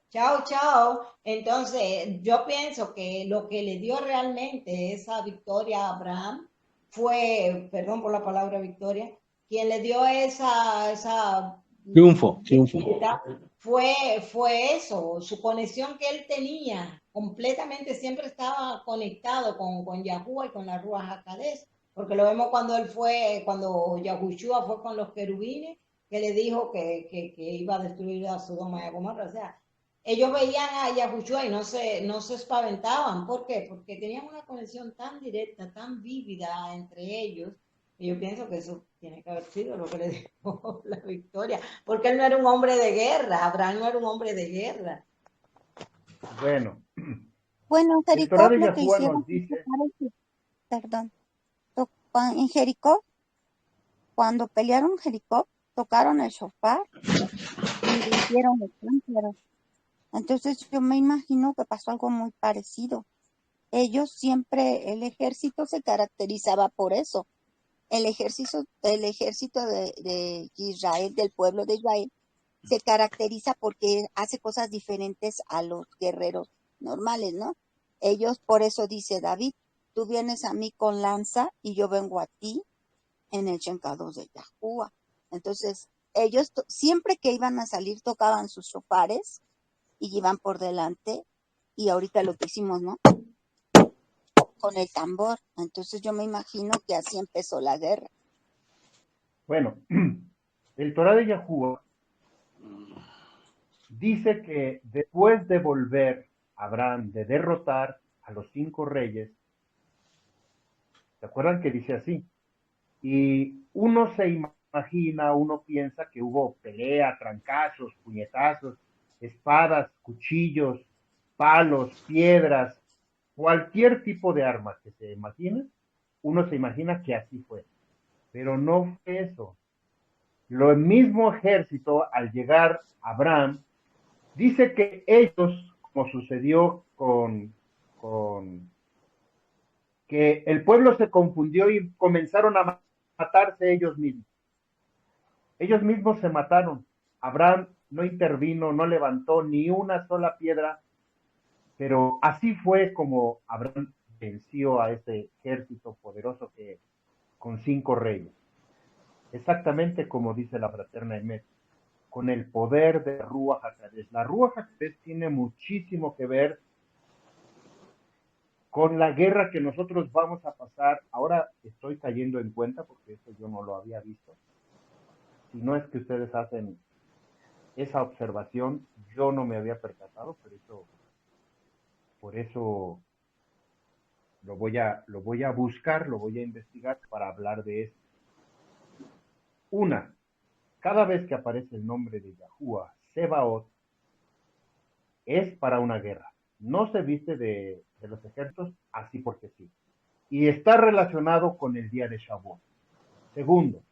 S4: chao, chao. Entonces, yo pienso que lo que le dio realmente esa victoria a Abraham fue, perdón por la palabra victoria, quien le dio esa
S2: Triunfo.
S4: fue eso, su conexión que él tenía, completamente siempre estaba conectado con Yahuwah y con la Ruach HaKodesh, porque lo vemos cuando Yahushua fue con los querubines, que le dijo que iba a destruir a Sodoma y a Gomorra, o sea, ellos veían a Yahushua y no se espaventaban. ¿Por qué? Porque tenían una conexión tan directa, tan vívida entre ellos, y yo pienso que eso tiene que haber sido lo que le dio la victoria, porque él no era un hombre de guerra, Abraham no era un hombre de guerra.
S3: Bueno,
S6: Bueno, en
S3: el Torah
S6: Jericó
S3: de
S6: lo que
S3: Yahuwah
S6: hicieron
S3: nos dice,
S6: perdón, en Jericó, cuando pelearon Jericó, tocaron el shofar y hicieron el cántaro. Entonces yo me imagino que pasó algo muy parecido. Ellos siempre, el ejército se caracterizaba por eso. El ejército de Israel, del pueblo de Israel, se caracteriza porque hace cosas diferentes a los guerreros normales, ¿no? Ellos, por eso dice David, tú vienes a mí con lanza y yo vengo a ti en el Shenkados de Yahuwah. Entonces, ellos siempre que iban a salir tocaban sus shofares y iban por delante, y ahorita lo que hicimos, ¿no? Con el tambor. Entonces yo me imagino que así empezó la guerra.
S3: bueno, el Torah de Yahuwah dice que después de volver Abraham, de derrotar a los 5 reyes, ¿se acuerdan que dice así? Y uno se imagina, uno piensa que hubo pelea, trancazos, puñetazos, espadas, cuchillos, palos, piedras, cualquier tipo de arma que se imagine, uno se imagina que así fue. Pero no fue eso. Lo mismo ejército, al llegar Abraham, dice que ellos, como sucedió con que el pueblo se confundió y comenzaron a matarse ellos mismos. Ellos mismos se mataron. Abraham no intervino, no levantó ni una sola piedra, pero así fue como Abraham venció a ese ejército poderoso que con 5 reyes. Exactamente como dice la fraterna Emet, con el poder de Ruach HaKodesh. La Ruach HaKodesh tiene muchísimo que ver con la guerra que nosotros vamos a pasar. Ahora estoy cayendo en cuenta, porque esto yo no lo había visto. Si no es que ustedes hacen esa observación, yo no me había percatado, pero por eso lo voy a buscar, lo voy a investigar para hablar de esto. Una, cada vez que aparece el nombre de Yahuwah, Sebaot, es para una guerra. No se viste de los ejércitos así porque sí. Y está relacionado con el día de Shavuot. Segundo,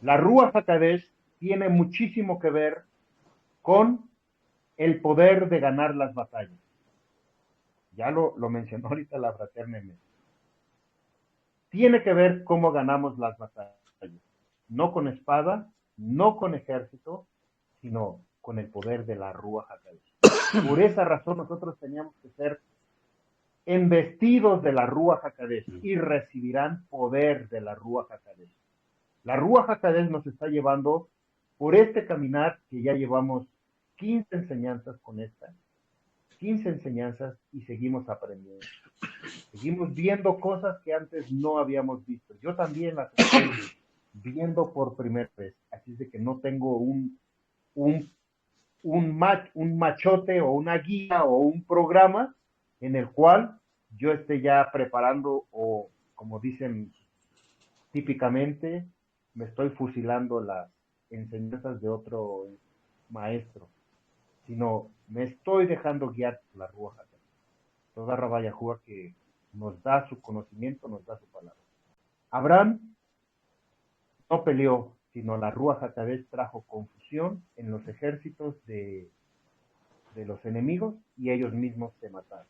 S3: la Ruach HaKodesh tiene muchísimo que ver con el poder de ganar las batallas. Ya lo mencionó ahorita la fraterna Emet. Tiene que ver cómo ganamos las batallas. No con espada, no con ejército, sino con el poder de la Ruach HaKodesh. Por esa razón nosotros teníamos que ser embestidos de la Ruach HaKodesh y recibirán poder de la Ruach HaKodesh. La Ruach HaKodesh nos está llevando por este caminar que ya llevamos 15 enseñanzas con esta, 15 enseñanzas y seguimos aprendiendo. Seguimos viendo cosas que antes no habíamos visto. Yo también las estoy viendo por primera vez. Así es de que no tengo un machote o una guía o un programa en el cual yo esté ya preparando o, como dicen típicamente, me estoy fusilando las enseñanzas de otro maestro, sino me estoy dejando guiar por la Ruach HaKodesh. Toda Rabá Yahuwah que nos da su conocimiento, nos da su palabra. Abraham no peleó, sino la Ruach HaKodesh trajo confusión en los ejércitos de los enemigos y ellos mismos se mataron.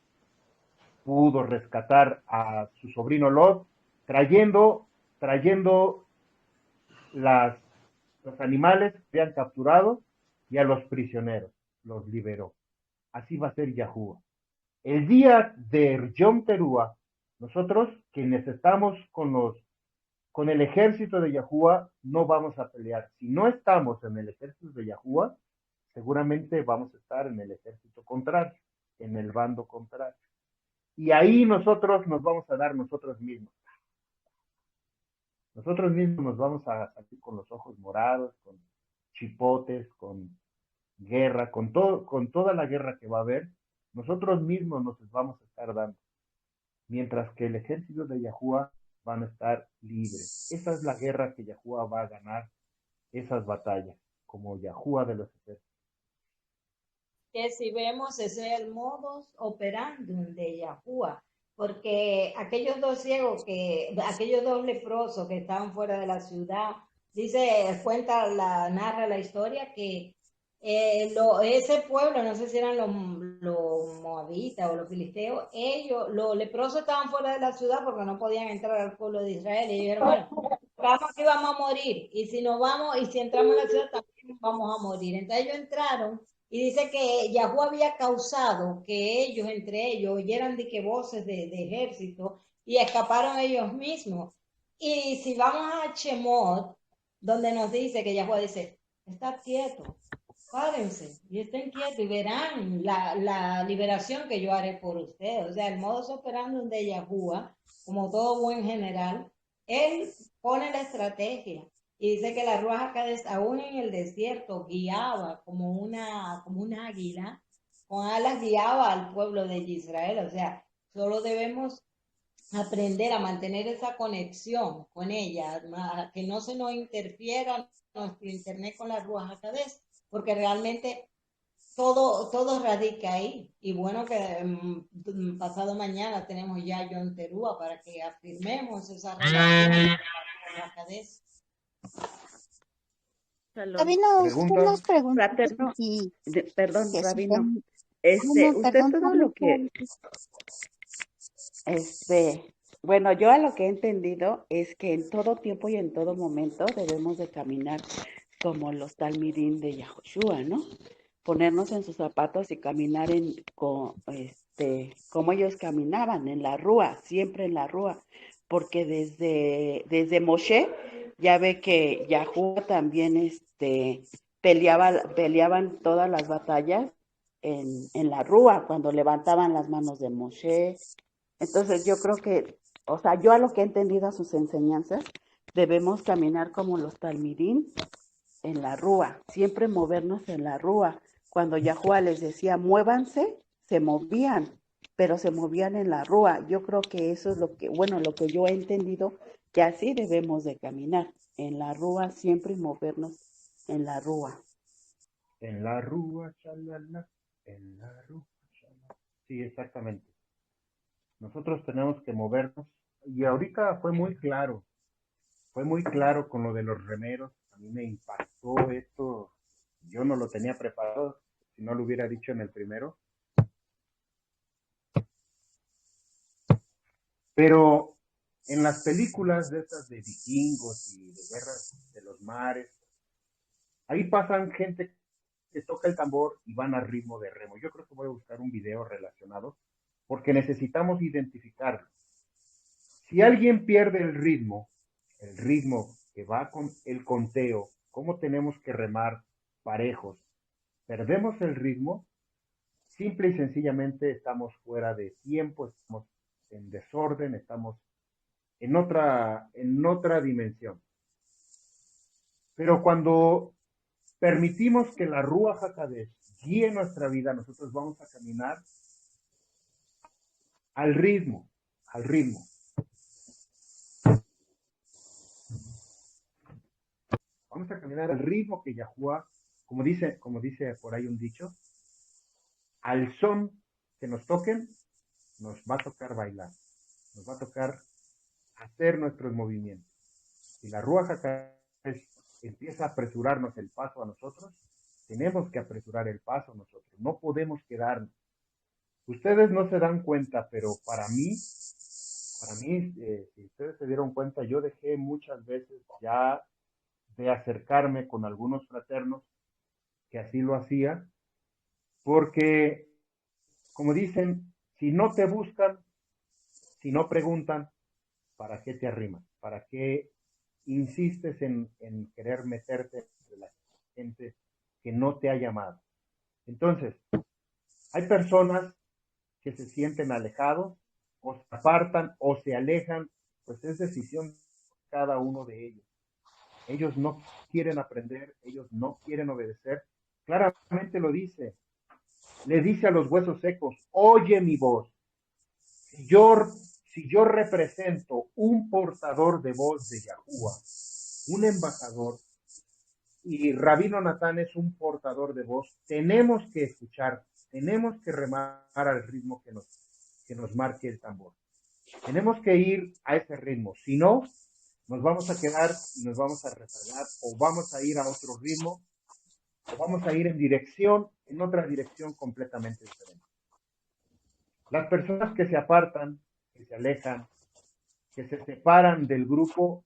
S3: Pudo rescatar a su sobrino Lot, trayendo las, los animales que habían capturado y a los prisioneros, los liberó. Así va a ser Yahuwah. El día de Yom Teruah, nosotros quienes estamos con el ejército de Yahuwah no vamos a pelear. Si no estamos en el ejército de Yahuwah, seguramente vamos a estar en el ejército contrario, en el bando contrario. Y ahí nosotros nos vamos a dar nosotros mismos. Nosotros mismos nos vamos a salir con los ojos morados, con chipotes, con guerra, con toda la guerra que va a haber. Nosotros mismos nos vamos a estar dando. Mientras que el ejército de Yahuwah van a estar libres. Esa es la guerra que Yahuwah va a ganar, esas batallas, como Yahuwah de los ejércitos.
S4: Que si vemos ese es el modus operandum de Yahuwah, porque aquellos dos ciegos, aquellos dos leprosos que estaban fuera de la ciudad, narra la historia que ese pueblo, no sé si eran los moabitas o los filisteos, los leprosos estaban fuera de la ciudad porque no podían entrar al pueblo de Israel, y dijeron, bueno, vamos que vamos a morir, y si nos vamos, y si entramos en la ciudad también vamos a morir. Entonces ellos entraron, y dice que Yahuwah había causado que ellos, entre ellos, oyeran de que voces de ejército, y escaparon ellos mismos. Y si vamos a Chemot, donde nos dice que Yahuwah dice, está quieto, párense y estén quietos y verán la liberación que yo haré por ustedes. O sea, el modus operandi de Yahuwah, como todo buen general, él pone la estrategia y dice que la Ruach HaKodesh, aún en el desierto, guiaba como un águila, con alas guiaba al pueblo de Israel. O sea, solo debemos aprender a mantener esa conexión con ella, que no se nos interfiera nuestro internet con la Ruach HaKodesh, porque realmente todo radica ahí. Y bueno que pasado mañana tenemos ya Yom Teruah para que afirmemos esa relación con la Ruach HaKodesh.
S7: Shalom.
S6: Rabino, usted
S3: ¿Preguntas?
S6: nos preguntó
S7: Fraterno, perdón,
S6: que si
S7: Rabino.
S6: no,
S7: Usted
S6: perdón,
S7: todo lo que, bueno, yo a lo que he entendido es que en todo tiempo y en todo momento debemos de caminar como los talmidín de Yahushua, ¿no? Ponernos en sus zapatos y caminar como ellos caminaban, en la rúa, siempre en la rúa, porque desde Moshe ya ve que Yahushua también peleaban todas las batallas en la rúa, cuando levantaban las manos de Moshe. Entonces yo creo que, o sea, yo a lo que he entendido a sus enseñanzas, debemos caminar como los talmidín en la rúa, siempre movernos en la rúa. Cuando Yahuwah les decía, muévanse, se movían, pero se movían en la rúa. Yo creo que eso es lo que yo he entendido, que así debemos de caminar, en la rúa, siempre movernos en la rúa.
S3: En la rúa, chalala, en la rúa, chalala. Sí, exactamente. Nosotros tenemos que movernos. Y ahorita fue muy claro con lo de los remeros. A mí me impactó esto. Yo no lo tenía preparado, si no lo hubiera dicho en el primero. Pero en las películas de estas de vikingos y de guerras de los mares, ahí pasan gente que toca el tambor y van a ritmo de remo. Yo creo que voy a buscar un video relacionado porque necesitamos identificarlo. Si alguien pierde el ritmo que va con el conteo, cómo tenemos que remar parejos, perdemos el ritmo, simple y sencillamente estamos fuera de tiempo, estamos en desorden, estamos en otra dimensión. Pero cuando permitimos que la Ruach HaKodesh guíe nuestra vida, nosotros vamos a caminar al ritmo. Vamos a caminar al ritmo que Yahuwah, como dice por ahí un dicho, al son que nos toquen, nos va a tocar bailar, nos va a tocar hacer nuestros movimientos. Si la Ruach HaKodesh empieza a apresurarnos el paso a nosotros, tenemos que apresurar el paso nosotros, no podemos quedarnos. Ustedes no se dan cuenta, pero para mí, si ustedes se dieron cuenta, yo dejé muchas veces ya de acercarme con algunos fraternos que así lo hacía, porque, como dicen, si no te buscan, si no preguntan, ¿para qué te arrimas? ¿Para qué insistes en querer meterte entre la gente que no te ha llamado? Entonces, hay personas que se sienten alejados, o se apartan, o se alejan, pues es decisión de cada uno de ellos. Ellos no quieren aprender, ellos no quieren obedecer. Claramente lo dice. Le dice a los huesos secos, oye mi voz. Si yo represento un portador de voz de Yahuwah, un embajador, y Rabino Natán es un portador de voz, tenemos que escuchar, tenemos que remar al ritmo que nos marque el tambor. Tenemos que ir a ese ritmo, si no, nos vamos a quedar y nos vamos a rezagar, o vamos a ir a otro ritmo, o vamos a ir en otra dirección completamente diferente. Las personas que se apartan, que se alejan, que se separan del grupo,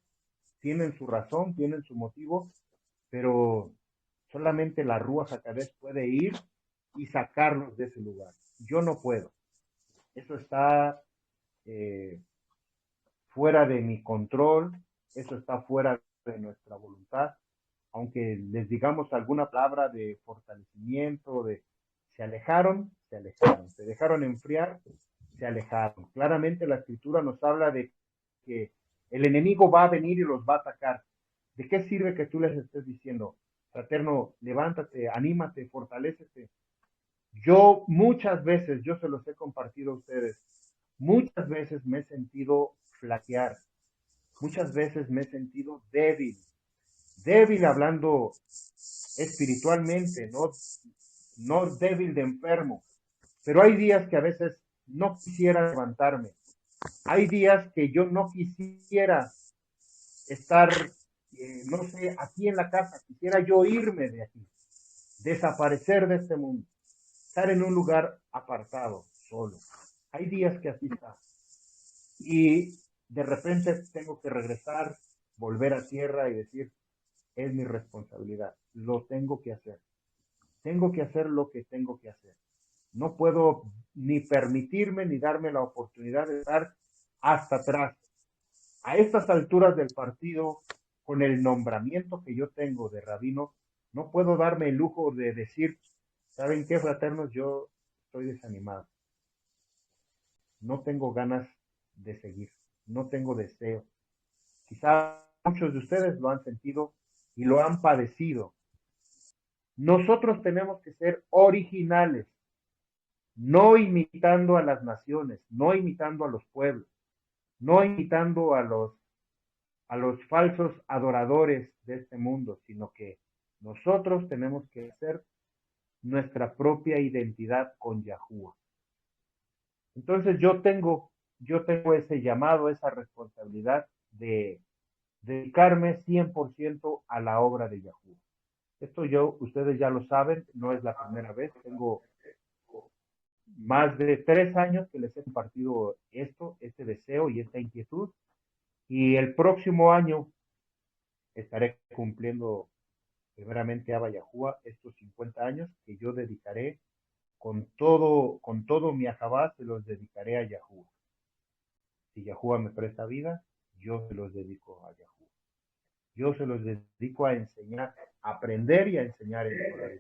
S3: tienen su razón, tienen su motivo, pero solamente la Ruach HaKodesh puede ir y sacarlos de ese lugar. Yo no puedo. Eso está fuera de mi control, eso está fuera de nuestra voluntad. Aunque les digamos alguna palabra de fortalecimiento, se alejaron, se dejaron enfriar, se alejaron. Claramente la escritura nos habla de que el enemigo va a venir y los va a atacar. ¿De qué sirve que tú les estés diciendo, fraterno, levántate, anímate, fortalécete? Yo muchas veces, yo se los he compartido a ustedes, muchas veces me he sentido flaquear, muchas veces me he sentido débil hablando espiritualmente, no débil de enfermo, pero hay días que a veces no quisiera levantarme, hay días que yo no quisiera estar, no sé, aquí en la casa, quisiera yo irme de aquí, desaparecer de este mundo, estar en un lugar apartado, solo. Hay días que así está. Y de repente tengo que regresar, volver a tierra y decir, es mi responsabilidad, lo tengo que hacer. Tengo que hacer lo que tengo que hacer. No puedo ni permitirme ni darme la oportunidad de estar hasta atrás. A estas alturas del partido, con el nombramiento que yo tengo de rabino, no puedo darme el lujo de decir, ¿saben qué, fraternos? Yo estoy desanimado. No tengo ganas de seguir. No tengo deseo. Quizá muchos de ustedes lo han sentido y lo han padecido. Nosotros tenemos que ser originales, no imitando a las naciones, no imitando a los pueblos, no imitando a los falsos adoradores de este mundo, sino que nosotros tenemos que hacer nuestra propia identidad con Yahuwah. Entonces yo tengo ese llamado, esa responsabilidad de dedicarme 100% a la obra de Yahuwah. Esto ustedes ya lo saben, no es la primera vez, tengo más de 3 años que les he compartido este deseo y esta inquietud, y el próximo año estaré cumpliendo primeramente a Yahuwah estos 50 años que yo dedicaré con todo mi ajabá, se los dedicaré a Yahuwah. Si Yahuwah me presta vida, yo se los dedico a Yahuwah. Yo se los dedico a enseñar, a aprender y a enseñar el Torah.